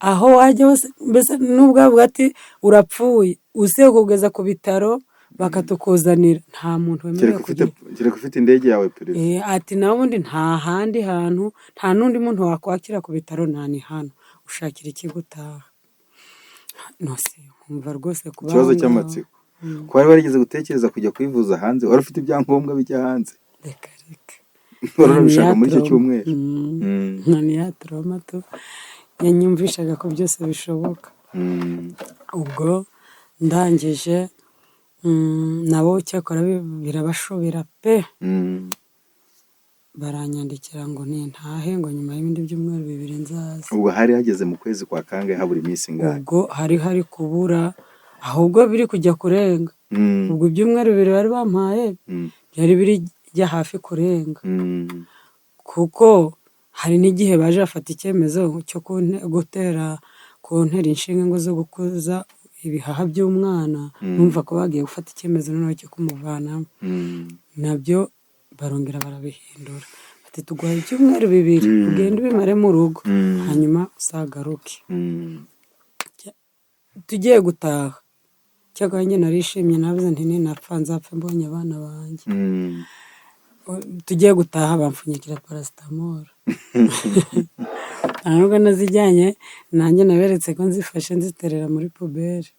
aho wajya hose, mbese nubwo avuga ati urapfuye, usiye kugeza ku bitaro bakatukuzanira, nta muntu wemerewe kujya. Kereka ufite indege yawe perezida. Ati naho ubundi nta handi hantu, nta n'undi muntu wakwakira ku bitaro, nta ni hano, ushakira ikigutaha. Nose nkumva rwose kuba ikibazo cy'amatsiko. Ko wari warigeze gutekereza kujya kwivuza hanze? Wari ufite ibyangombwa bijya hanze? Reka warabishaka muri icyo cyumweru? Nani ya trauma tu yanyumvishaga ko byose bishoboka. Ubwo ndangije nabo cyakora birabashobera pe. Baranyandikira ngo ntahe, ngo nyuma y'ibindi byumweru 2 nzaza. Ubwo hari hageze mu kwezi kwa kangahe, habura iminsi ingahe? Ubwo hari kubura, ahubwo biri kujya kurenga. Ubwo ibyumweru 2 bari bampaye byari biri jya hafi kurenga, kuko hari n'igihe baje bafata icyemezo cyo kuntera inshinge ngo zo gukuza ibihaha by'umwana numva ko bagiye gufata icyemezo noneho cyo kumuvanamo, nabyo barongera barabihindura bati tuguhaye ibyumweru 2 ugende ubimare mu rugo hanyuma uzagaruke. Tugiye gutaha cyangwa njye narishimye navuze nti ninapfa nzapfe mbonye abana banjye. Tugiye gutaha bamfunyikira paracetamol ntabwo nazijyanye nanjye naberetse ko nzifashe nziterera muri puberi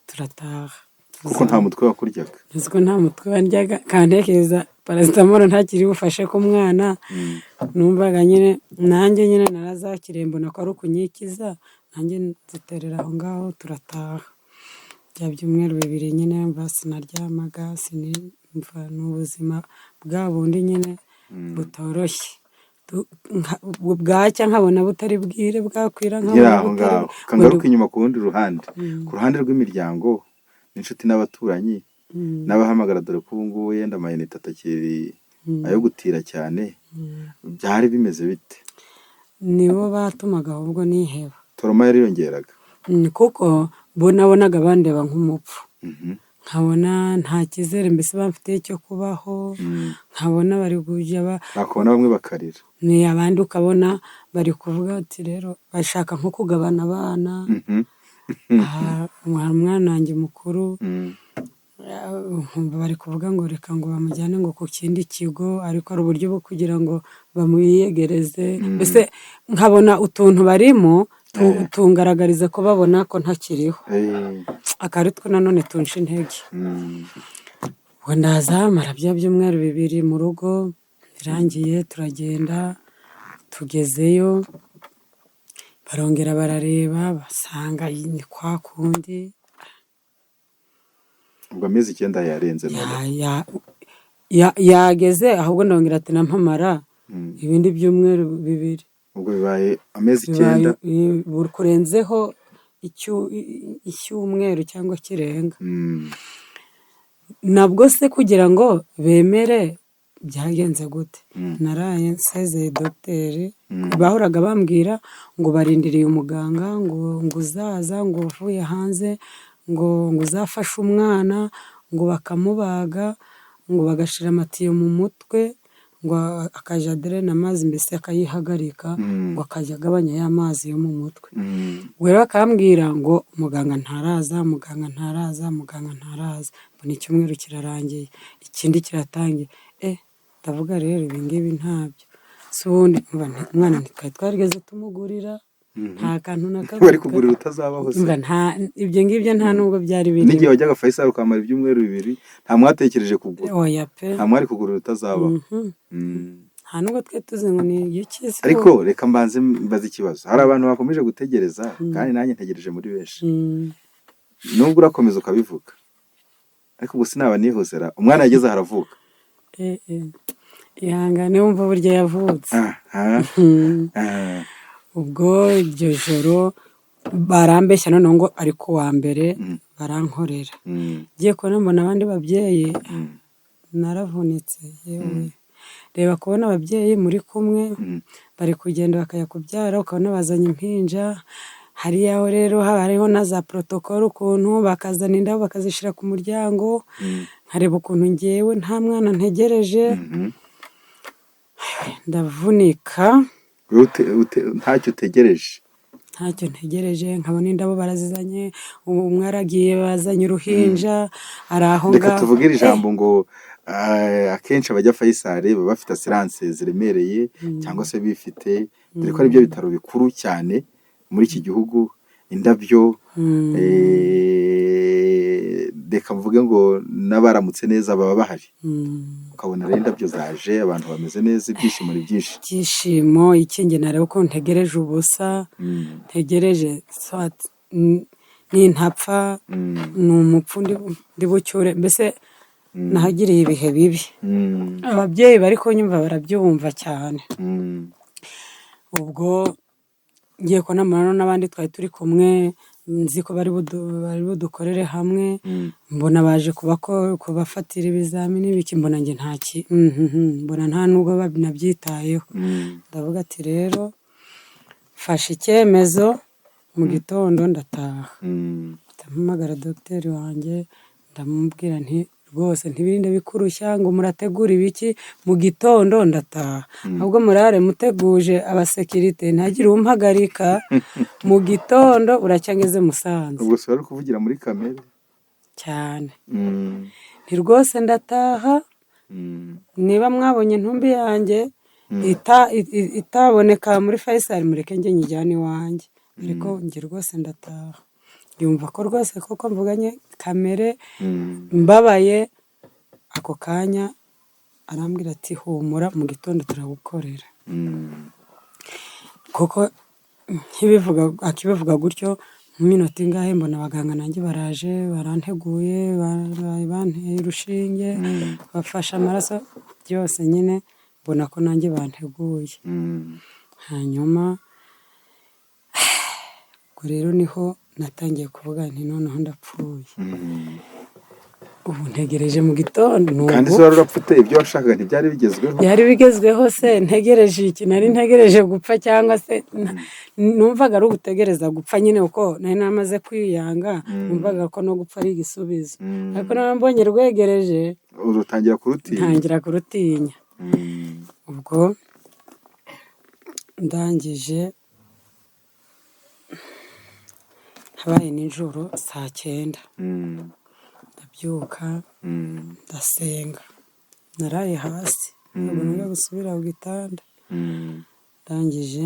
turataha kuko nta mutwe wakuryaga. nzi ko nta mutwe wandyaga kantekereza paracetamol ntakiri bufashe ku mwana, numvaga nyine nanjye nyine narazakiriye mbona ko ari ukunyikiza nanjye nziterera aho ngaho turataha. Bya byumweru 2 nyine mva sinaryamaga sinimva n'ubuzima bwa bundi nyine butoroshye bwacya nkabona butari bwire bwakwira nkabona butari. Kangaruka inyuma ku rundi ruhande, ku ruhande rw'imiryango n'inshuti n'abaturanyi n'abahamagara, dore ko ubu ngubu yenda amayinite atakiri ayo gutira cyane, byari bimeze bite? Nibo batumaga ahubwo niheba, toroma yariyongeraga kuko bo nabonaga bandeba nk'umupfu, nkabona nta cyizere mbese bamfitiye cyo kubaho, nkabona bari kujya bakabona bamwe bakarira, ni abandi ukabona bari kuvuga ati rero bashaka nko kugabana abana. Umwana wanjye mukuru bari kuvuga ngo reka ngo bamujyane ngo ku kindi kigo, ariko ari uburyo bwo kugira ngo bamuyegereze, mbese nkabona utuntu barimo tungaragariza ko babona ko ntakiriho, akari two nanone tunsha intege. Ubwo ndaza mara bya byumweru 2 mu rugo, birangiye turagenda tugezeyo barongera barareba basanga ni kwa kundi. Ubwo amezi 9 yarenze yageze, ahubwo ndongera ati nampamara ibindi byumweru 2. Ubwo bibaye amezi 9 kurenzeho icyumweru cyangwa kirenga. Nabwo se kugira ngo bemere byagenze gute, naraye nsezeye dogiteri, bahoraga bambwira ngo barindiriye umuganga ngo uzaza ngo uvuye hanze ngo uzafashe umwana ngo bakamubaga ngo bagashira amatiyo mu mutwe ngo akajya aderena amazi mbese akayihagarika ngo akajya agabanya ya mazi yo mu mutwe. Rero bakambwira ngo muganga ntaraza mbona icyumweru kirarangiye ikindi kiratangiye. Ndavuga rero ibi ngibi ntabyo, si ubundi umwana ntitwari twarigeze tumugurira, nta kantu na kamwe bari kugurira utazabaho se. Ibyo ngibyo nta nubwo byari biri. N'igihe wajyaga Faisal ukamara ibyumweru 2 nta mwatekereje kugura? Oya pe, nta mwari kugurira utazabaho. nta nubwo twe tuzi ngo ni iki se. Ariko reka mbanze mbaze ikibazo, hari abantu bakomeje gutegereza kandi nanjye ntegereje muri benshi, nubwo urakomeza ukabivuga ariko gusa naba nihozera umwana yageze haravuka. Ihangane wumva burya yavutse. Ubwo iryo joro barambeshya noneho ngo ari ku wa mbere barankorera, ngiye kubona mbona abandi babyeyi, naravunitse yewe. Reba kubona ababyeyi muri kumwe bari kugenda bakajya kubyara, ukabona bazanye impinja hariya aho rero haba hariho na za protocole ukuntu bakazana indabo bakazishyira ku muryango, nkareba ukuntu ngewe nta mwana ntegereje, ndavunika. Ntacyo utegereje? Ntacyo ntegereje, nkabona indabo barazizanye, umwe aragiye bazanye uruhinja ari aho ngaho. Reka tuvuge ijambo ngo akenshi abajya Faisal baba bafite asiranse ziremereye cyangwa se bifite, dore ko ari byo bitaro bikuru cyane muri iki gihugu, indabyo reka mvuge ngo n'abaramutse neza baba bahari, ukabona rero indabyo zaje abantu bameze neza, ibyishimo ni byinshi. Ibyishimo ikinge nareba ko ntegereje ubusa, ntegereje nintapfa ni umupfu ndi bucyure, mbese nahagiriye ibihe bibi. Ababyeyi bari kunyumva barabyumva cyane. Ubwo ngiye kunamana n'abandi twari turi kumwe, nzi ko bari budukorere hamwe, mbona baje kubafatira ibizamini biki, mbona njye mbona nta nubwo nabyitayeho. Ndavuga ati rero mfashe icyemezo, mu gitondo ndataha. ndahamagara dogiteri wanjye ndamubwira nti rwose ntibirinde bikurushya ngo murategura ibiki mu gitondo ndataha ahubwo murare muteguje abasekirite ntagire umpagarika mu gitondo buracya ngeze Musanze. ubwo se wari kuvugira muri kamere cyane nti rwose ndataha niba mwabonye intumbi yanjye itaboneka muri Faisal mureke njye nyijyane iwanjye ariko njye rwose ndataha. Yumva ko rwose koko mvuganye kamere mbabaye, ako kanya arambwira ati humura mu gitondo turagukorera. Koko akibivuga gutyo mu minota ingahe mbona abaganga nanjye baraje baranteguye banteye urushinge bafashe amaraso byose nyine mbona ko nanjye banteguye. Hanyuma ubwo rero niho natangiye kuvuga nti noneho ndapfuye, ubu ntegereje mu gitondo. Kandi se wari urapfute ibyo washakaga ntibyari bigezweho? Byari bigezweho se, ntegereje iki? Nari ntegereje gupfa cyangwa se numvaga ari ugutegereza gupfa nyine kuko nari namaze kwiyanga, numvaga ko no gupfa ari igisubizo. Ariko nawe mbonye rwegereje ntangira kurutinya. Ubwo ndangije habaye nijoro 9:00 ndabyuka ndasenga, naraye hasi ntabwo nujya gusubira ku gitanda. Ndangije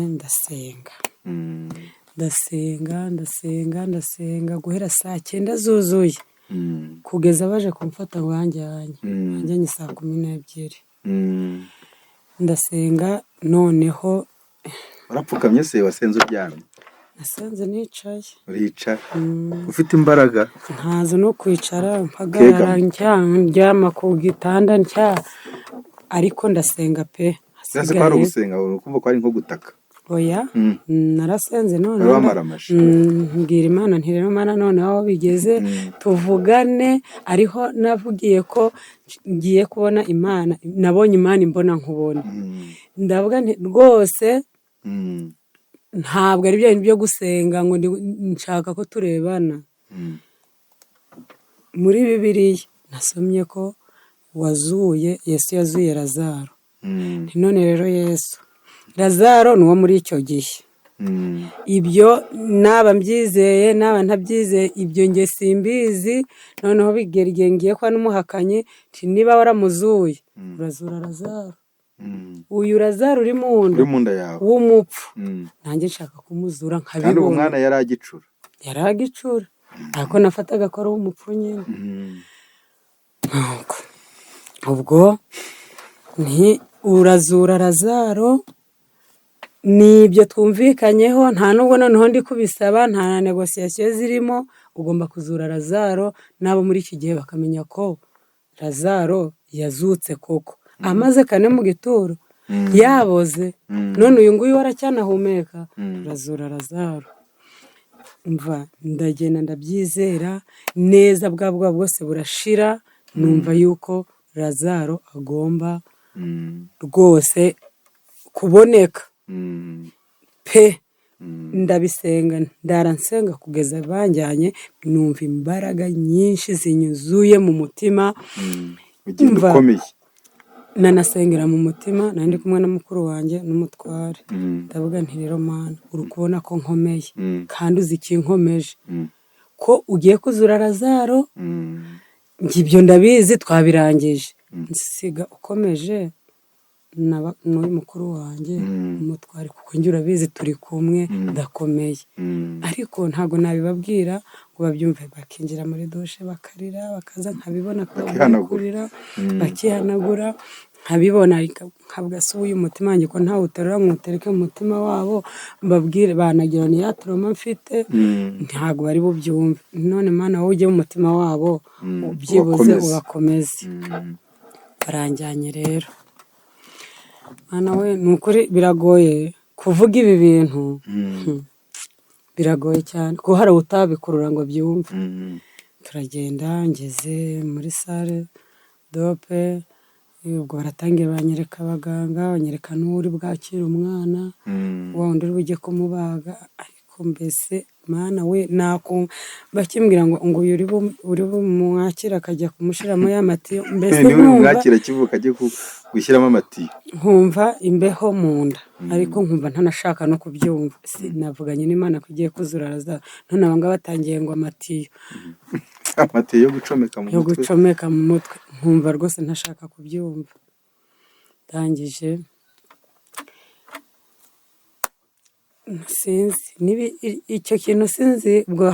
ndasenga guhera 9:00 zuzuye kugeza baje kumfata ngo yanjyanye 12:00. Ndasenga noneho. Warapfukamye se wasenze uryamye? Nasenze nicaye. Uricara ufite imbaraga? Ntazo no kwicara mpagarara ndyama ku gitanda ariko ndasenga pe. Sasa ko ari ugusenga ukumva ko ari nko gutaka? Oya, narasenze none mbwira Imana nti rero Mana none aho bigeze tuvugane. Ariho navugiye ko ngiye kubona Imana, nabonye Imana imbona nkubona. Ndavuga nti rwose ntabwo ari byo bintu byo gusenga ngo nshaka ko turebana. Muri Bibiliya nasomye ko Yesu yazuye Lazaro. None rero Yesu Lazaro ni uwo muri icyo gihe. Ibyo naba mbyizeye naba ntabyizeye ibyo nge simbizi. Noneho bigera igihe ngiye kwa n'umuhakanyi nti niba waramuzuye urazura Lazaro. Uyu Lazaro uri mu nda yawe w'umupfu nanjye nshaka kumuzura nkabibona. Kandi uwo mwana yari agicura ariko nafataga ko ari umupfu nyine. Ubwo nti urazura Lazaro, nibyo twumvikanyeho, nta nubwo noneho ndi kubisaba, nta na negosiyasiyo zirimo. Ugomba kuzura Lazaro nabo muri iki gihe bakamenya ko Lazaro yazutse koko, amaze 4 mu gituro yaboze. None uyu nguyu waracyanahumeka, urazura Lazaro. Umva ndagenda ndabyizera neza, bwa bwose burashira. Numva yuko Lazaro agomba rwose kuboneka pe. Ndabisenga ndaransenga kugeza banjyanye, numva imbaraga nyinshi zinyuzuye mu mutima. Nanasengera mu mutima, nandi kumwe na mukuru wanjye n'umutware. Ndavuga nti rero Mana uri kubona ko nkomeye kandi uzi ikinkomeje, ko ugiye kuzura Lazaro. Ngibyo ndabizi twabirangije, nsiga ukomeje n'uyu mukuru wanjye umutware, kuko njye urabizi turi kumwe ndakomeye. Ariko ntago nabibabwira ngo babyumve. Bakinjira muri dushe bakarira, bakaza nkabibona ko bakurira, bakihanagura nkabibona. Nkabwa se uyu mutima wanjye ko ntawe uterura nkutereke mu mutima wabo mbabwire banagira ni ya trauma mfite, ntago bari bubyumve. None Mana wowe ujye mu mutima wabo ubyibuze ubakomeze. Baranjyanye rero. Mana we nukuri biragoye kuvuga ibi bintu, biragoye cyane ko hari utabikurura ngo byumve. Turagenda ngeze muri salle dope, ubwo baratangiye banyereka abaganga, banyereka n'uri bwakira umwana wa wundi uri bujye kumubaga. Ariko mbese mana we nakumva bakimbwira ngo uyu uri bumwakira akajya kumushiramo ya matiyo mbese niwe umwakira kivuka ajye gushyiramo amatiyo nkumva imbeho mu nda ariko nkumva ntanashaka no kubyumva sinavuganye n'Imana ko igiye kuzura Lazaro none abanga batangiye ngo amatiyo yo gucomeka mu mutwe nkumva rwose ntashaka kubyumva ndangije sinzi icyo kintu sinzi ubwo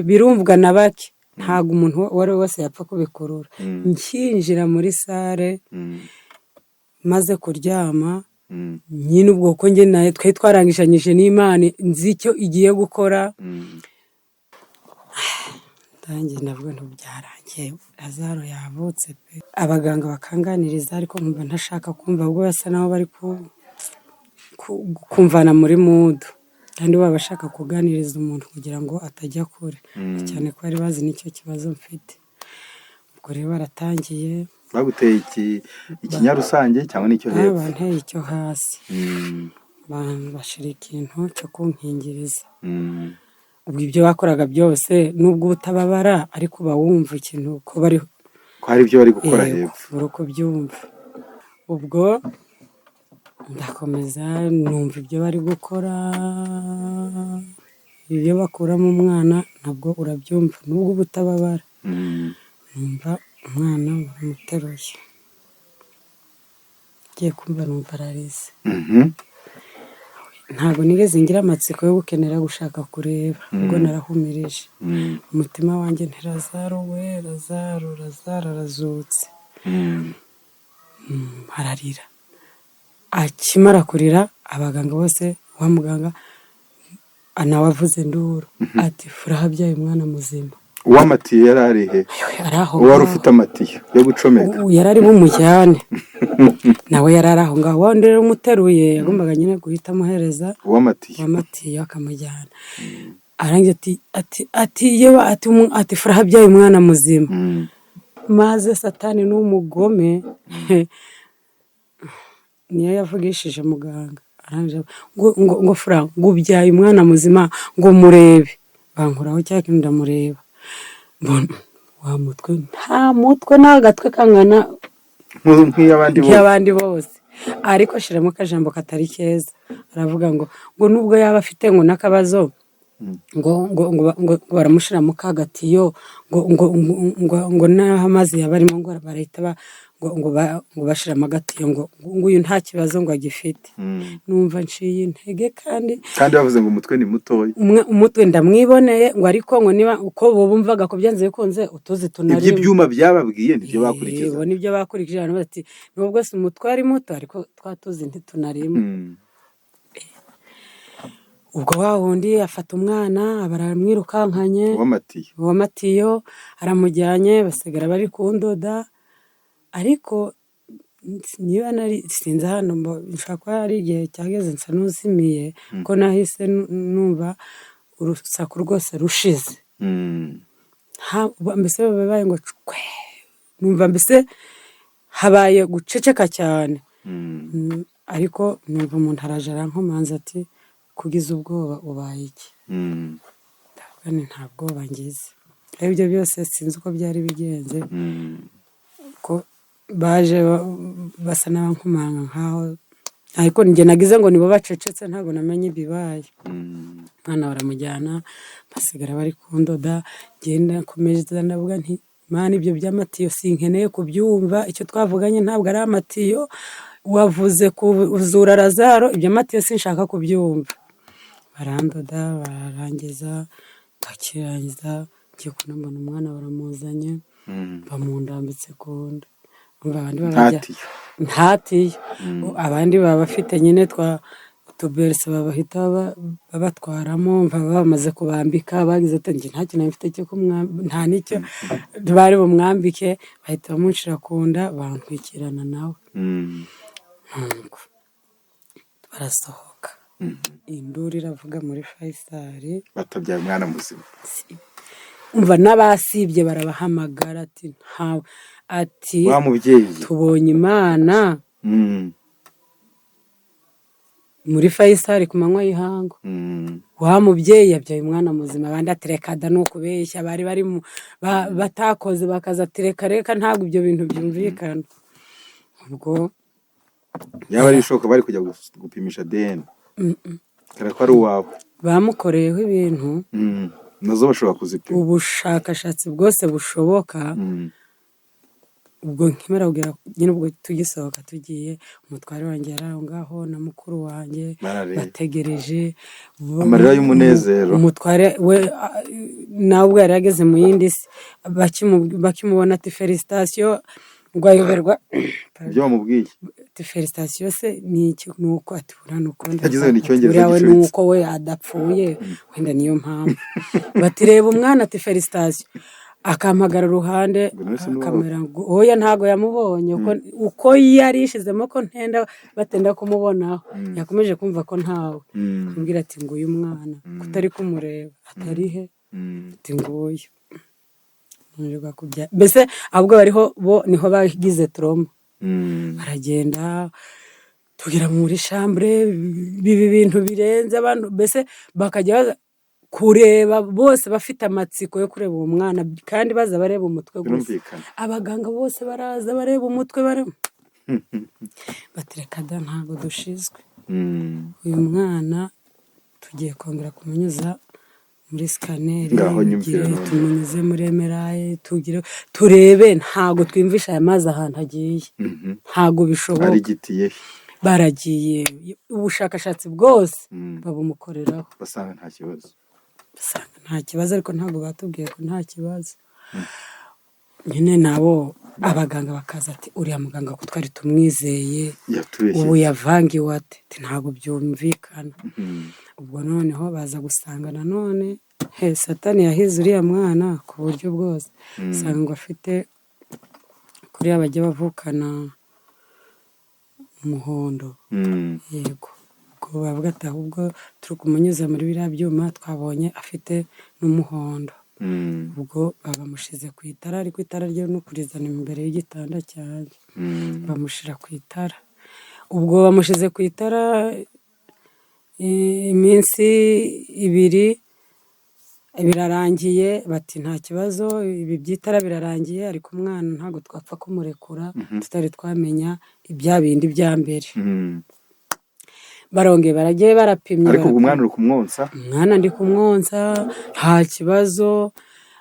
birumvwa na bake ntabwo umuntu uwo ari we wese yapfa kubikurura nkinjira muri sare maze kuryama nyine ubwo ko njye nawe twari twarangishanyije n'Imana nzi icyo igiye gukora ndangiye navuga ntibyarangiye Lazaro yavutse pe abaganga bakanganiriza ariko nkumva ntashaka kumva ubwo basa naho bari kumvana muri mudu kandi baba bashaka kuganiriza umuntu kugira ngo atajya kure cyane ko bari bazi n'icyo kibazo mfite ubwo rero baratangiye baguteye ikinyarusange cyangwa n'icyo hepfo banteye icyo hasi bashira ikintu cyo kunkingiriza ubwo ibyo bakoraga byose nubwo utababara ariko uba wumva ikintu ko hari ibyo bari gukora hepfo uri kubyumva ubwo ndakomeza numva ibyo bari gukora ibyo bakuramo umwana ntabwo urabyumva nubwo ubutababara numva umwana baramuteruye ngiye kumva numva ararize ntabwo nigeze ngira amatsiko yo gukenera gushaka kureba ubwo narahumirije umutima wanjye nti Lazaro we Lazaro arazutse ararira akimara kurira abaganga bose wa muganga anawavuze nduru ati Furaha abyaye umwana muzima uw'amatiyo yari arihe uwari ufite amatiyo yo gucomeka yari ari bumujyane nawe yari ari aho ngaho wandi rero umuteruye yagombaga nyine guhita amuhereza uw'amatiyo akamujyana arangiza ati Furaha abyaye umwana muzima maze Satani n'umugome niyo yavugishije muganga arangije ngo Furaha ngo ubyaye umwana muzima ngo murebe bankuraho cya kintu ndamureba mbona wa mutwe nta mutwe n'agatwe kangana nk'iy'abandi bose ariko ashiramo akajambo katari keza aravuga ngo nubwo yaba afite ngo n'akabazo ngo baramushiramo kagatiyo ngo naho amazi yaba arimo ngo barahita ngo bashiramo agatiyo ngo uyu nta kibazo ngo agifite numva nciye intege kandi bavuze ngo umutwe ni mutoya umutwe ndamwiboneye ngo ariko ngo niba uko bumvaga ko byanze bikunze utuzi tunarimo iby'ibyuma byababwiye nibyo bakurikiza nibyo bakurikije abantu bati nubwo bwose umutwe ari muto ariko twatuzi ntitunarimo ubwo wa wundi afata umwana baramwirukankanye uw'amatiyo aramujyanye basigara bari kundoda ariko niba sinzi hano nshaka ko hari igihe cyageze nsa n'uzimiye ko nahise numva urusaku rwose rushize mbese babaye ngo numva mbese habaye guceceka cyane ariko numva umuntu araje arankomanza ati kugize ubwoba ubaye iki ndavuga ni nta bwoba ngize ibyo byose sinzi uko byari bigenze ko baje basa n'abankomanga nkaho ariko njye nagize ngo nibo bacecetse ntabwo namenye ibibaye mwana baramujyana basigara bari kundoda ngenda komeza ndavuga nti Mana ibyo by'amatiyo sinkeneye kubyumva icyo twavuganye ntabwo ari amatiyo wavuze kuzura Lazaro ibyo amatiyo sinshaka kubyumva barandoda bararangiza bakirangiza ngiye kunambona umwana baramuzanye bamundambitse ku nda abandi babajya ntatiyo abandi baba bafite nyine utuberisi babahita babatwaramo bamaze kubambika bagize ati njye nta kintu mfite cyo nta n'icyo bari bumwambike bahita bamushira ku nda bantwikirana nawe barasohoka induru iravuga muri Faisal batabyaye umwana muzima umva n'abasibye barabahamagara ati wa mubyeyi tubonye Imana muri Faisal ku manywa y'ihangu. Wa mubyeyi yabyaye umwana muzima, abandi atereka da no kubeshya, bari batakoze bakaza atereka reka ntabwo ibyo bintu byumvikana. Ubwo yaba ari ishoka bari kujya gupimisha DNA kare ko ari uwawe bamukoreyeho ibintu nazo bashobora kuzipima ubushakashatsi bwose bushoboka. Ubwo nkimara kugira nyine ubwo tugisohoka tugiye, umutware wanjye yari aho ngaho na mukuru wanjye bategereje amarira y'umunezero. Umutware we nawe ubwo yari yageze mu yindi si, bakimubona ati felicitation, ngo ayoberwa ibyo bamubwiye ati felicitation se ni iki, nuko ati urana uko ndagize nuko we adapfuye wenda niyo mpamvu bati reba umwana ati felicitation, akampagara uruhande akamera ngo oya ntago yamubonye uko yari yishizemo ko batenda kumubonaho, yakomeje kumva ko ntawe, kumbwira ati ngo uyu mwana kutari kumureba atari he, ati nguyu nureba kubya mbese ahubwo bariho bo niho bagize trauma. Baragenda tugira muri chambre, bibi bintu birenze abantu mbese bakajya kureba bose bafite amatsiko yo kureba uwo mwana, kandi baza bareba umutwe gusa. Abaganga bose baraza bareba umutwe batereka da ntago dushizwe. Uyu mwana tugiye kongera kumunyuza muri scanner, tumunyuze muri MRI, turebe ntago twimvisha aya mazi ahantu agiye, ntago bishoboka. Baragiye ubushakashatsi bwose babumukoreraho basanga nta kibazo, ariko ntabwo batubwiye ko nta kibazo. Nyine nabo abaganga bakaza ati uriya muganga ko twari tumwizeye ubu yavangiwe ati ntabwo byumvikana. Ubwo noneho baza gusanga nanone satani yahize uriya mwana ku buryo bwose, usanga ngo afite kuriya bajya bavukana umuhondo. Yego, ubwo bavuga ati ahubwo turi kumunyuza muri biriya byuma twabonye afite n'umuhondo. Ubwo bamushize ku itara, ariko itara ryo no kurizana imbere y'igitanda cyanjye, bamushira ku itara. Ubwo bamushize ku itara iminsi 2 birarangiye, bati nta kibazo ibi by'itara birarangiye, ariko umwana ntabwo twapfa kumurekura tutari twamenya ibya bindi bya mbere. Barongeye baragiye barapimye, ariko umwana uri kumwonsa, umwana ndi kumwonsa nta kibazo,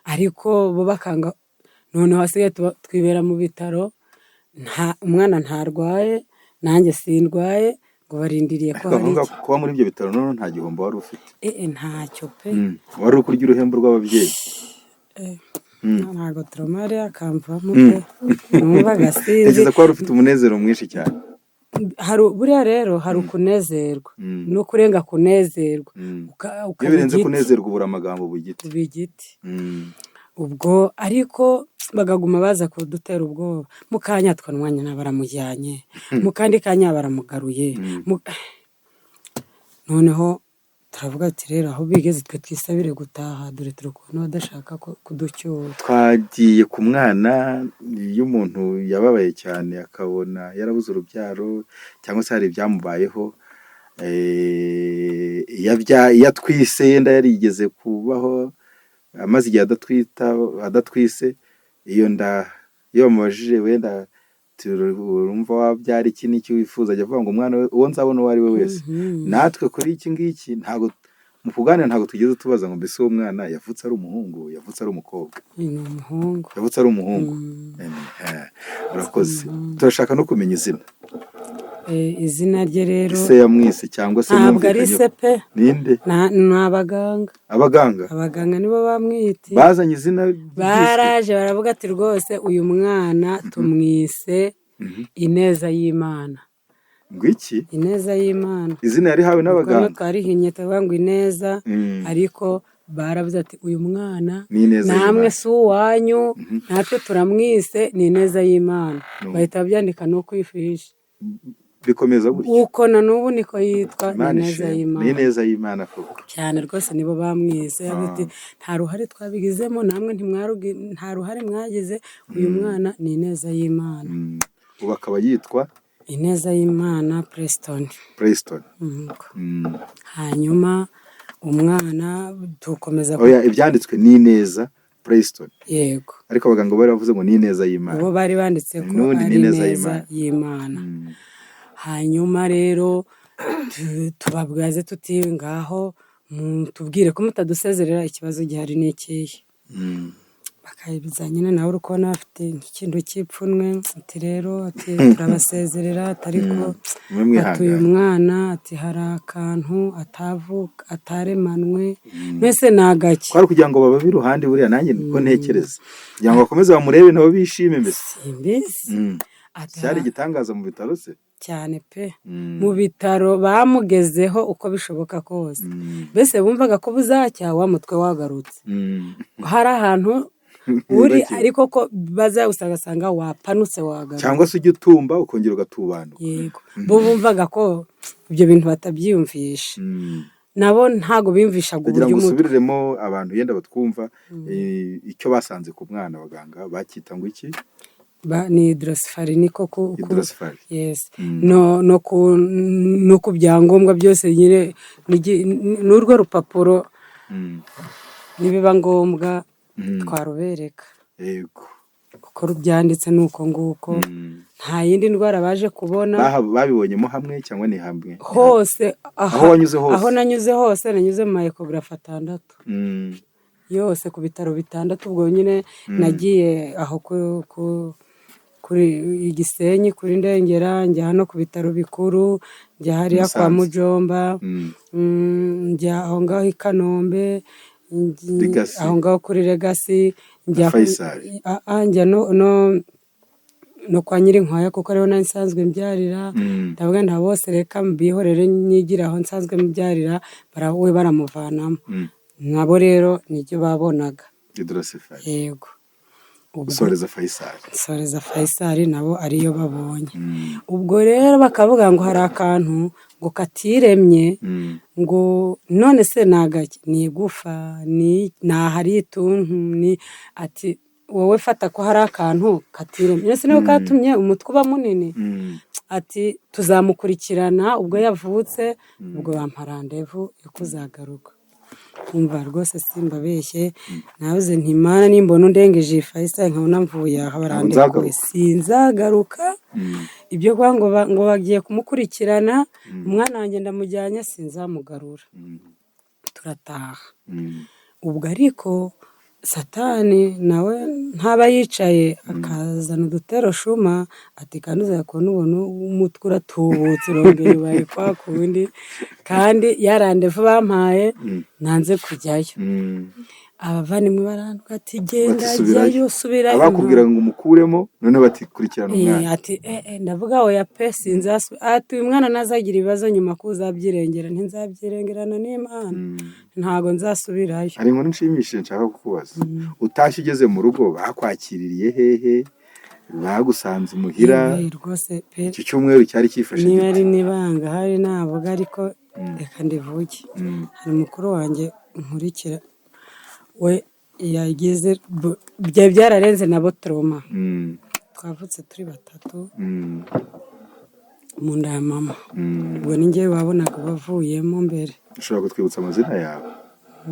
ariko bo bakanga. Noneho hasigaye twibera mu bitaro, umwana ntarwaye nanjye sindwaye, ngo barindiriye ko hari kuba muri ibyo bitaro. None nta gihombo wari ufite? Ntacyo pe, wari uri kurya uruhembo rw'ababyeyi. ntabwo trauma yari yakamvamo pe, numvaga sinzi. Tekereza ko wari ufite umunezero mwinshi cyane. Buriya rero hari ukunezerwa no kurenga kunezerwa, iyo birenze kunezerwa ubura amagambo bugiti. Ubwo ariko bagaguma baza kudutera ubwoba, mu kanya twanwanya na baramujyanye, mu kandi kanya baramugaruye. Noneho turavuga ati rero aho bigeze twe twisabire gutaha, dore turi kubona badashaka kuducyura. Twagiye ku mwana, iyo umuntu yababaye cyane akabona yarabuze urubyaro cyangwa se hari ibyamubayeho, iyo atwise yenda yarigeze kubaho amaze igihe adatwise, iyo bamubajije wenda urumva wabyara iki n'iki wifuza, ajya avuga ngo umwana we uwo nzabona uwo ari we wese. Natwe kuri iki ngiki ntabwo mu kuganira ntabwo tugeze tubaza ngo mbese uwo mwana yavutse ari umuhungu, yavutse ari umukobwa. Ni umuhungu. Yavutse ari umuhungu. Urakoze. Turashaka no kumenya izina. Izina rye rero ise yamwise cyangwa se ntabwo ari se pe, ninde? ni abaganga. Abaganga nibo bamwite, bazanye izina, baraje baravuga ati rwose uyu mwana tumwise Ineza y'Imana. Ngwiki Ineza y'Imana, izina yari hawe n'abaganga. Twarihinnye tuvuga ngo Ineza, ariko baravuze ati uyu mwana namwe si uwanyu, natwe turamwise ni Ineza y'Imana. Bahita babyandika no kwifishi, bikomeza gutyo uko na n'ubu niko yitwa Ineza y'Imana. Ni Ineza y'Imana koko cyane rwose, nibo bamwise. Nta ruhare twabigizemo, namwe nta ruhare mwagize, uyu mwana ni Ineza y'Imana. Ubu akaba yitwa Ineza y'Imana Preston. Hanyuma umwana dukomeza oya ibyanditswe ni Ineza Preston. Yego. Ariko abaganga bari bavuze ngo ni Ineza y'Imana. Bo bari banditse ko ari Ineza y'Imana. Hanyuma rero tubabwaze tuti ngaho tubwire ko mutadusezerera ikibazo gihari n'ikihe. Bakayibiza nyine nawe uri kubona afite ikintu cy'ipfunwe ati rero ati turabasezerera ariko atuye umwana ati hari akantu ataremanwe mbese ni agake kwari kugira ngo bababe iruhande buriya nanjye niko ntekereza kugira ngo bakomeze bamurebe nabo bishime mbese cyari igitangaza mu bitaro se cyane pe mu bitaro bamugezeho uko bishoboka kose mbese bumvaga ko buzacya wa mutwe wagarutse hari ahantu uri ariko ko bazawusagasanga wapanutse wagarutse cyangwa se ujya utumba ukongera ugatubanuka. Yego bo bumvaga ko ibyo bintu batabyiyumvisha nabo ntago bimvishaga uburyo ngo usubiremo abantu yenda batwumva icyo basanze ku mwana abaganga bakita ngo iki ni hydrocephalus niko yes no ku byangombwa byose nyine n'urwo rupapuro nibiba ngombwa twarubereka. Yego kuko byanditse nuko nguko nta yindi ndwara baje kubona babibonyemo hamwe cyangwa ni hamwe hose aho wanyuze hose aho nanyuze hose nanyuze mu ecographe 6 yose ku bitaro 6 ubwo nyine nagiye aho kuri Igisenyi kuri Ndengera njya hano ku bitaro bikuru njya hariya kwa Mujomba njya aho ngaho i Kanombe aho ngaho kuri Legacy njya no kwa Nyirinkwaya kuko ariho nari nsanzwe mbyarira ndavuga nta bose reka mbihorere nyigira aho nsanzwe mbyarira barawe baramuvanamo nabo rero nibyo babonaga yego Soreza Faisal nabo ariyo babonye ubwo rero bakavuga ngo hari akantu ngo katiremye ngo none se nagake ni igufa ni nahari ituntu ni ati wowe fata ko hari akantu katiremye ese niho katumye umutwe uba munini ati tuzamukurikirana ubwo yavutse ubwo bamparandevu yo kuzagaruka umva rwose simbabeshye nabuze ntimana nimbona undengeje Faisal nkabona mvuye aho barandekuye sinzagaruka ibyo ngo bagiye kumukurikirana umwana wanjye ndamujyanye sinzamugarura turataha ubwo ariko Satani nawe ntaba yicaye akazana udutero shuma ati kandi uzakona ubona umutwe uratubutse urongeye ubaye kwa kundi kandi yarandevu bampaye nanze kujyayo abavandimwe barandwa ati genda jyayo subirayo abakubwira ngo umukuremo none bati kurikirana umwana ati ndavuga oya pe sinzasu ati uyu mwana nazagira ibibazo nyuma ko uzabyirengera ntinzabyirengerana n'Imana ntago nzasubirayo. Hari inkuru nshimishije nshaka kukubaza utashye ugeze mu rugo bakwakiririye hehe bagusanze muhira rwose pe iki cyumweru cyari cyifashe niba ari nibanga hari navuga ariko reka ndivuge hari mukuru wanjye nkurikira we yagize byararenze nabo trauma twavutse turi 3 mu nda ya mama ubwo ninjye wabonaga bavuyemo mbere. Ushobora kutwibutsa amazina yawe?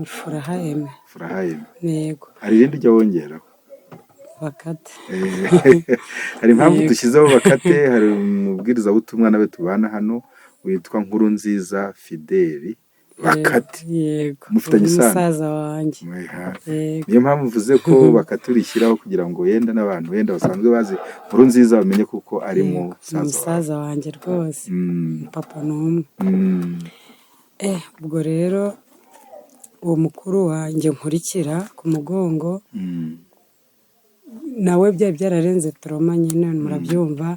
Furaha Aime. Yego. Hari irindi ujya wongeraho? Bakate. Hari impamvu dushyizeho Bakate, hari umubwiriza butumwa nawe tubana hano witwa Nkurunziza Fideli Bakate. Yego. Mufitanye isano? Umusaza wanjye. Niyo mpamvu mvuze ko Bakate urishyiraho kugira ngo yenda n'abantu wenda basanzwe bazi Nkurunziza bamenye kuko ari musaza wanjye rwose. Papa n'umwe. Ubwo rero uwo mukuru wanjye nkurikira ku mugongo nawe byararenze trauma nyine murabyumva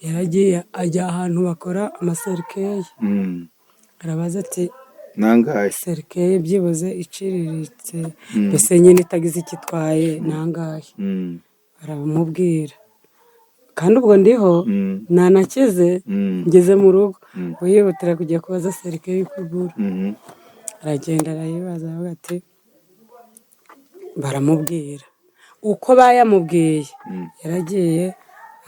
yaragiye ajya ahantu bakora amaserikeye arabaza ati nangaye serikeye byibuze iciriritse mbese nyine itagize ikitwaye nangaye arabamubwira kandi ubwo ndiho nanakize ngeze mu rugo uyihutira kujya kubaza serikeye y'ukuguru aragenda arayibaza avuga ati baramubwira uko bayamubwiye yaragiye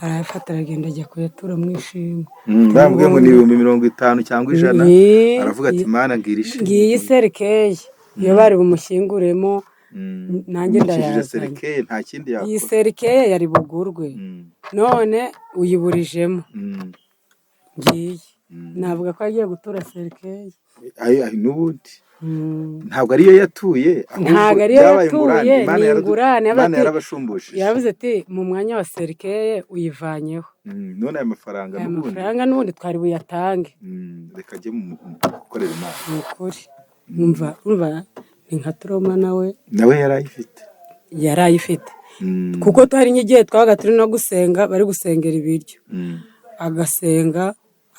arayafata aragenda ajya kuyatura mu ishimwe. bambwiye ngo ni 50 cyangwa 100, aravuga ati Mana ngira ishimwe, ngiyi serikeye iyo bari bumushyinguremo nanjye ndayazanye. serikeye nta kindi yakora. Iyi serikeye yari bugurwe none uyiburijemo, ngiyi navuga ko agiye gutura serikeye. N'ubundi ntabwo ariyo yatuye, ntabwo ariyo yatuye, ni ingurane. Imana yarabashumbushe, yavuze ati mu mwanya wa serikeye uyivanyeho, none aya mafaranga n'ubundi twari buyatange, reka ajye mu gukorera Imana. ni ukuri. Umva ni nka Turoma nawe yari ayifite kuko twari nk'igihe twabaga turi no gusenga, bari gusengera ibiryo, agasenga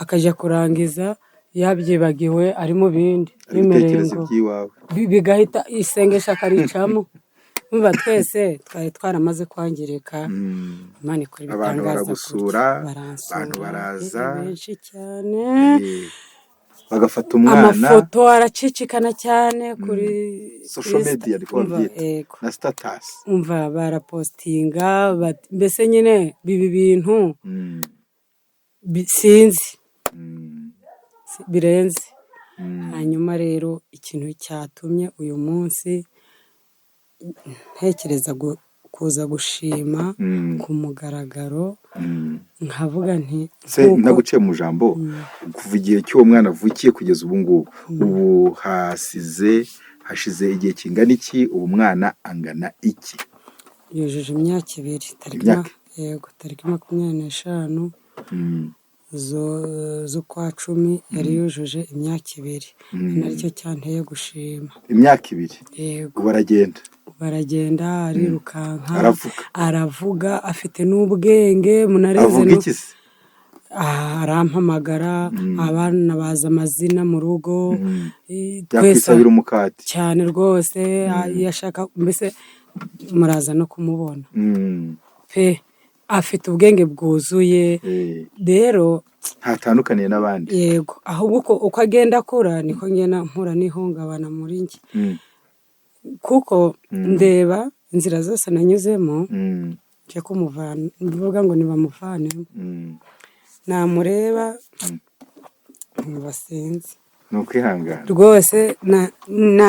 akajya kurangiza yabyibagiwe ari mu bindi ibitekerezo by'iwawe, bigahita isengesha akaricamo. Umva twese twari twaramaze kwangirika. Imana ikora ibitangaza, abantu baragusura, abantu baraza benshi cyane, bagafata umwana, amafoto aracicikana cyane kuri social media na status. Umva barapostinga, mbese nyine bibi bintu sinzi birenze. Hanyuma rero ikintu cyatumye uyu munsi ntekereza kuza gushima ku mugaragaro, nkavuga nti naguciye mu jambo, kuva igihe cy'uwo mwana avukiye kugeza ubu ngubu, ubu hashize igihe kingana iki? ubu mwana angana iki? yujuje imyaka 2, tariki 25 z'ukwa 10 yari yujuje imyaka 2. Naricyo cyanteye gushima. Imyaka 2? Yego. baragenda arirukanka, aravuga, afite n'ubwenge munareze. Avuga iki se? Arampamagara, abana baza amazina mu rugo, yakwisabira umukati cyane rwose, yashaka mbese muraza no kumubona pe, afite ubwenge bwuzuye. Rero ntatandukaniye n'abandi. Yego, ahubwo uko agenda akura niko ngena mpura n'ihungabana muri njye, kuko ndeba inzira zose nanyuzemo nje kumuvana, mvuga ngo nibamuvanemo, namureba ntibasinzi. Ni ukwihangana rwose.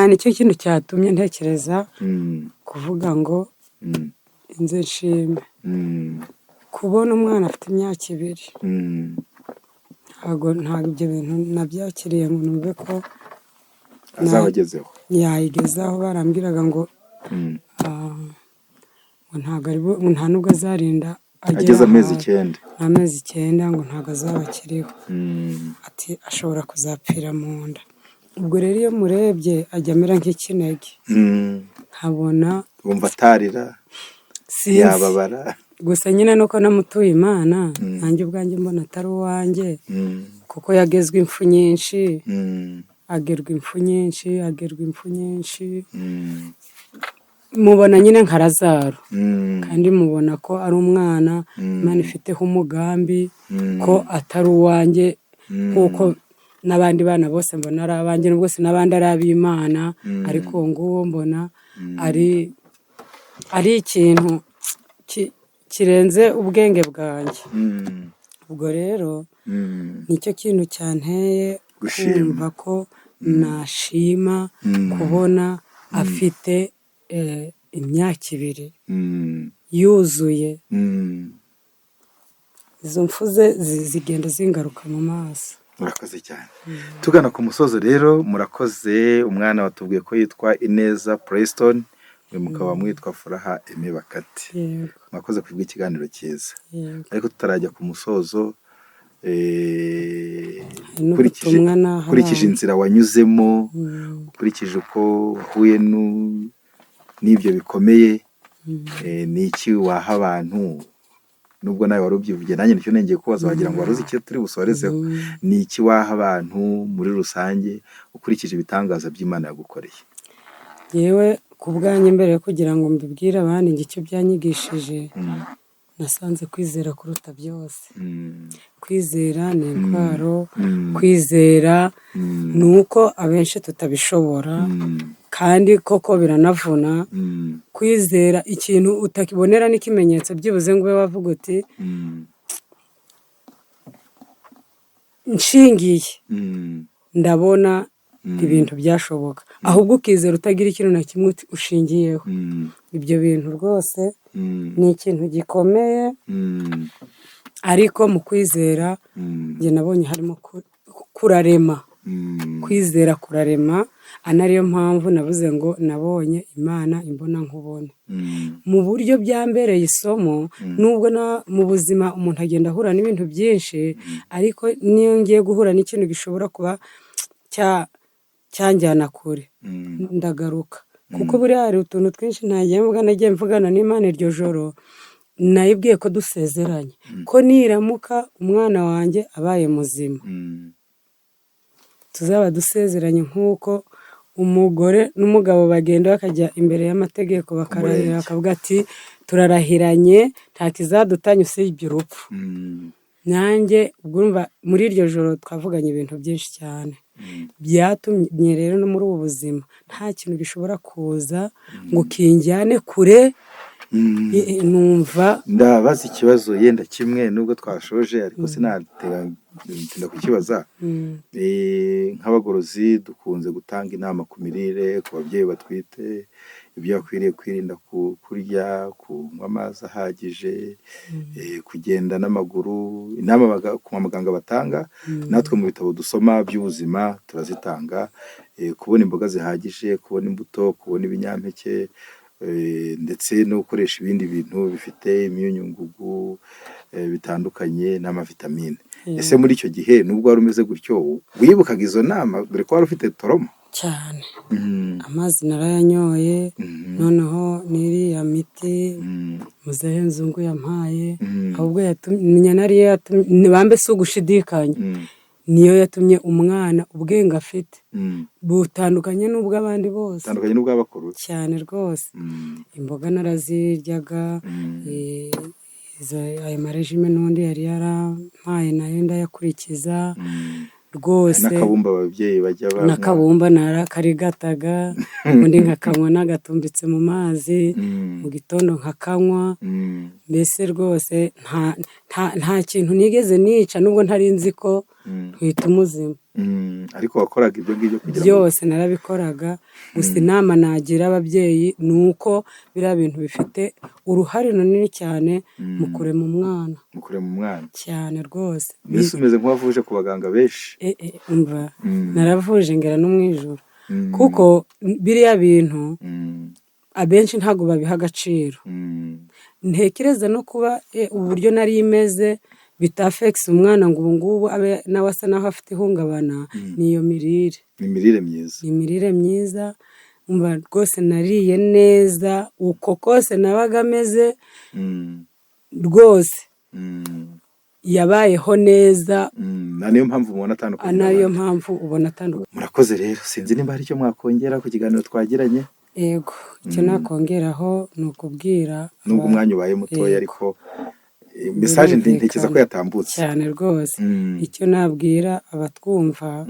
Nicyo kintu cyatumye ntekereza kuvuga ngo inze nshime. Kubona umwana afite imyaka 2, ntabwo ibyo bintu nabyakiriye ngo numve ko azabagezeho, yayigezaho. Barambwiraga ngo nta nubwo azarinda ageze amezi 9 ngo ntabwo azaba akiriho, ati ashobora kuzapfira mu nda. Ubwo rero iyo murebye ajya amera nk'ikinege, nkabona wumva atarira, yababara. Gusa nyine nuko namutuye Imana, nanjye ubwanjye mbona atari uwanjye, kuko yagezwe impfu nyinshi, agerwa impfu nyinshi. Mubona nyine nka Lazaro, kandi mubona ko ari umwana Imana ifiteho umugambi, ko atari uwanjye, kuko n'abandi bana bose mbona ari abanjye, n'ubwo se n'abandi ari ab'Imana, ariko uwo nguwo mbona ari ikintu kirenze ubwenge bwanjye. Ubwo rero nicyo kintu cyanteye kumva ko nashima kubona afite imyaka 2 yuzuye. Izo mfu ze zigenda zingaruka mu maso. Murakoze cyane. Tugana ku musozo rero, murakoze. Umwana watubwiye ko yitwa Ineza Preston, mwe mukaba mwitwa Furaha Aime Bakati. Mwakoze kubwo ikiganiro cyiza. Ariko tutarajya ku musozo, kurikije inzira wanyuzemo, ukurikije uko wahuye n'ibyo bikomeye, ni iki waha abantu? Nubwo nawe wari ubyivugiye, nanjye nicyo nengeye kubaza, wagira ngo waruzi icyo turi busorezeho. Ni iki waha abantu muri rusange ukurikije ibitangaza by'Imana yagukoreye? Yewe ku bwanjye, mbere yo kugira ngo mbibwire abandi icyo byanyigishije, nasanze kwizera kuruta byose. Mm. Kwizera ni intwaro, Mm. kwizera Mm. ni uko abenshi tutabishobora Mm. kandi koko biranavuna. Mm. Kwizera ikintu utakibonera n'ikimenyetso byibuze ngo ube wavuga uti Mm. nshingiye Mm. ndabona Mm. ibintu byashoboka, ahubwo ukizera utagira ikintu na kimwe ushingiyeho. Mm. Ibyo bintu rwose Mm. ni ikintu gikomeye, Mm. ariko mu kwizera Mm. njye nabonye harimo kurarema. Mm. Kwizera kurarema, anariyo mpamvu navuze ngo nabonye Imana imbona nkubone. Mm. Mu buryo byambereye isomo, nubwo mu buzima umuntu agenda ahura n'ibintu byinshi, ariko niyo ngiye guhura n'ikintu gishobora kuba cyanjyana kure, Mm. ndagaruka. Kuko buriya hari utuntu twinshi nagiye mvugana n'Imana iryo joro, nayibwiye ko dusezeranye ko niramuka umwana wanjye abaye muzima, Mm. tuzaba dusezeranye nk'uko umugore n'umugabo bagenda bakajya imbere y'amategeko bakarahira, bakavuga ati turarahiranye nta kizadutanya usibye urupfu. Mm. Nanjye ubwo urumva muri iryo joro twavuganye ibintu byinshi cyane, byatumye rero no muri ubu buzima nta kintu gishobora kuza ngo kinjyane kure. Numva ndabaza ikibazo yenda kimwe nubwo twashoje, ariko sinatinda kukibaza. Nk'abagorozi dukunze gutanga inama ku mirire ku babyeyi batwite, ibyo bakwiriye kwirinda kurya, kunywa amazi ahagije, kugenda n'amaguru. Inama ku muganga batanga natwe mu bitabo dusoma by'ubuzima turazitanga, kubona imboga zihagije, kubona imbuto, kubona ibinyampeke, ndetse no gukoresha ibindi bintu bifite imyunyungugu bitandukanye n'amavitamine. Ese muri icyo gihe nubwo wari umeze gutyo wibukaga izo nama, dore ko wari ufite toromo cyane? Amazi narayanyoye, noneho n'iriya miti muzehe nzungu yampaye, ahubwo yatumye nariyo yatumye bambe si ugushidikanya, niyo yatumye umwana ubwenge afite butandukanye n'ubw'abandi bose, butandukanye n'ubw'abakuru cyane rwose. Imboga naraziryaga, ayo marejime n'undi yari yarampaye nayo ndayakurikiza rwose. N'akabumba ababyeyi bajya banywa, n'akabumba narakarigataga, ubundi nkakanywa nagatumbitse mu mazi, mu gitondo nkakanywa. Mbese rwose nta kintu nigeze nica, nubwo ntari nzi ko twita umuzima. Ariko wakoraga ibyo ngibyo kugira ngo byose narabikoraga. Gusa inama nagira ababyeyi ni uko biriya bintu bifite uruhare runini cyane mu kurema umwana, cyane rwose. mbese umeze nk'uwavuje ku baganga benshi. Umva naravuje ngera no mu ijoro, kuko biriya bintu abenshi ntabwo babiha agaciro. Ntekereza no kuba uburyo nari imeze bitafekisa umwana ngo ubu ngubu abe nawe asa naho afite ihungabana, niyo mirire. Ni imirire myiza, ni imirire myiza. Umva rwose nariye neza uko kose nabaga ameze rwose, yabayeho neza. niyo mpamvu ubona atandukanye. Niyo mpamvu ubona atandukanye. Murakoze rero, sinzi niba hari icyo mwakongera ku kiganiro twagiranye. Yego, icyo nakongeraho ni ukubwira, nubwo umwanya ubaye mutoya, ariko mesaje ntekereza ko yatambutse cyane rwose. Icyo nabwira abatwumva,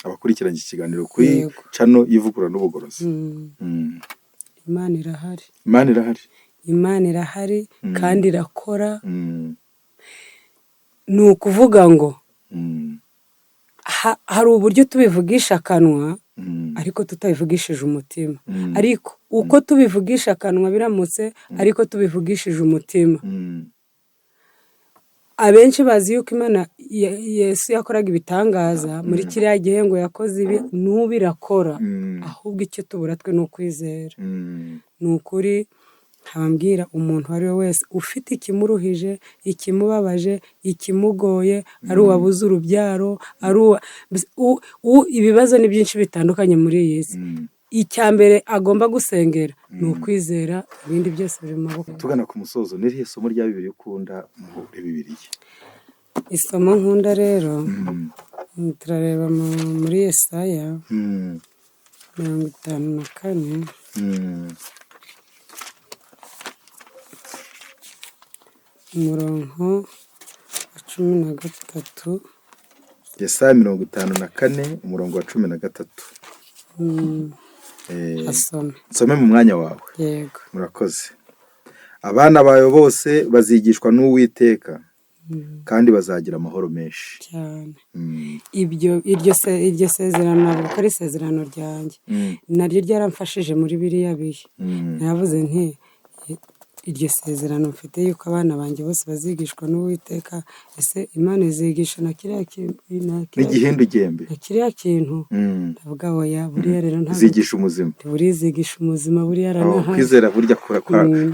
abakurikiranye iki kiganiro kuri channel y'Ivugurura n'Ubugorozi, Imana irahari. Imana irahari kandi irakora. Ni ukuvuga ngo hari uburyo tubivugisha akanwa, ariko tutabivugishije umutima. Ariko uko tubivugisha akanwa biramutse, ariko tubivugishije umutima, abenshi bazi yuko Imana Yesu yakoraga ibitangaza muri kiriya gihe ngo yakoze ibi, n'ubu irakora. Ahubwo icyo tubura twe ni ukwizera. Ni ukuri nkababwira umuntu uwo ari we wese ufite ikimuruhije, ikimubabaje, ikimugoye, ari uwabuze urubyaro, ari ibibazo ni byinshi bitandukanye muri iyi si, icya mbere agomba gusengera ni ukwizera, ibindi byose biri mu maboko. Tugana ku musozo, ni irihe somo rya Bibiliya ukunda muri Bibiliya? Isomo nkunda rero turareba muri Yesaya 54. umurongo wa 13. Yesaya 54 umurongo wa 13. Asome. Nsome mu mwanya wawe. Yego. Murakoze. Abana bawe bose bazigishwa n'Uwiteka kandi bazagira amahoro menshi cyane. Iryo sezerano ntabwo ari isezerano ryanjye, naryo ryaramfashije muri biriya bihe. Navuze nti iryo sezerano mfite yuko abana banjye bose bazigishwa n'Uwiteka. Ese Imana izigisha na kiriya kintu n'igihindu gembe na kiriya kintu ndavuga oya, buriya rero ntabwo zigisha umuzima, buriya zigisha umuzima, buriya aranahaye kwizera burya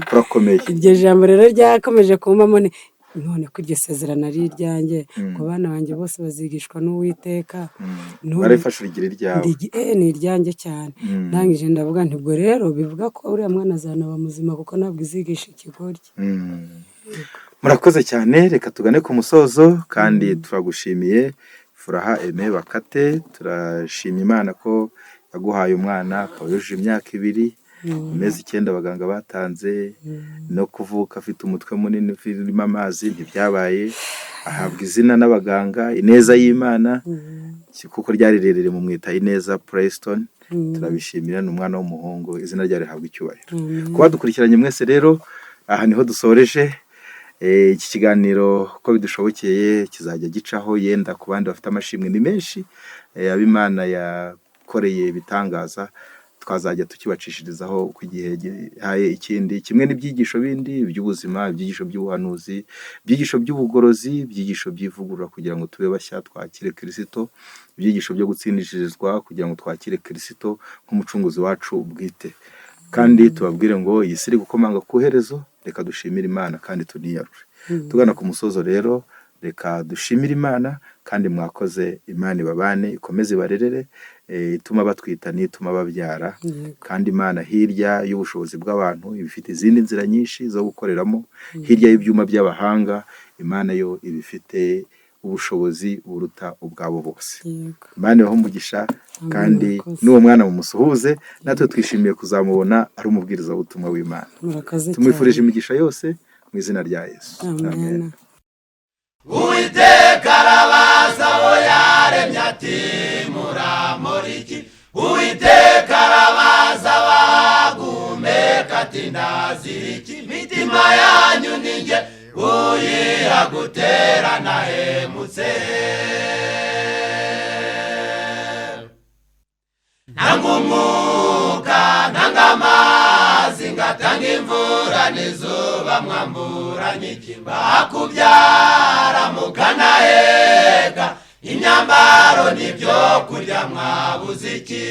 kurakomeye. Iryo jambo rero ryakomeje kumpamo none ko iryo sezerano ari iryanjye, ngo abana banjye bose bazigishwa n'Uwiteka. Barifashe urugero iryawe. Ni iryanjye cyane. Ndangije ndavuga nti ubwo rero bivuga ko uriya mwana azanaba muzima kuko ntabwo izigisha ikigoryi. Murakoze cyane, reka tugane ku musozo kandi turagushimiye Furaha Aime Bakate. Turashima Imana ko yaguhaye umwana akaba yujuje imyaka 2 amezi 9 abaganga batanze, no kuvuka afite umutwe munini urimo amazi ntibyabaye, ahabwa izina n'abaganga Ineza y'Imana kuko ryari rirerire mu mwita Ineza Preston. Turabishimira, ni umwana w'umuhungu, izina ryari rihabwa icyubahiro. Kuba dukurikiranye mwese rero, aha niho dusoreje iki kiganiro. Uko bidushobokeye kizajya gicaho, yenda ku bandi bafite amashimwe ni menshi ab'Imana yakoreye bitangaza, twazajya tukibacishirizaho ku gihe gihaye ikindi. Kimwe n'ibyigisho bindi by'ubuzima, ibyigisho by'ubuhanuzi, ibyigisho by'ubugorozi, ibyigisho by'ivugurura kugira ngo tube bashya twakire Kristo, ibyigisho byo gutsindishirizwa kugira ngo twakire Kristo nk'umucunguzi wacu bwite. Kandi tubabwire ngo iyi si iri gukomanga ku iherezo, reka dushimire Imana kandi tuniyarure. Tugana ku musozo rero, reka dushimire Imana kandi mwakoze. Imana ibabane, ikomeze ibarerere, ituma batwita n'ituma babyara. Kandi Imana hirya y'ubushobozi bw'abantu ibifite izindi nzira nyinshi zo gukoreramo, hirya y'ibyuma by'abahanga Imana yo ibifite ubushobozi buruta ubwabo bose. Imana ibahe umugisha kandi n'uwo mwana mumusuhuze, natwe twishimiye kuzamubona ari umubwiriza w'ubutumwa w'Imana. Tumwifurije imigisha yose mu izina rya Yesu. Amen. Uwiteka arabaza abo yaremye ati muramuriki. Uwiteka arabaza abahumeka ati ndaziriki. Imitima yanyu ni jye uyiha gutera nahemutse. Nanga umwuka nanga amazi ngatanga imvura n'izuba mwamburanye iki. Bakubyara mukanaheka imyambaro n'ibyo kurya mwabuze iki.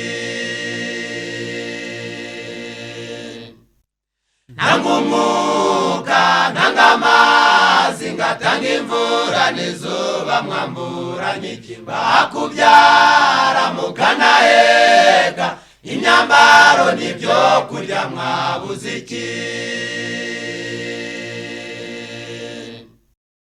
Nanga umwuka nanga amazi ngatanga imvura n'izuba mwamburanye iki. Bakubyara mukanaheka imyambaro n'ibyo kurya mwabuze iki.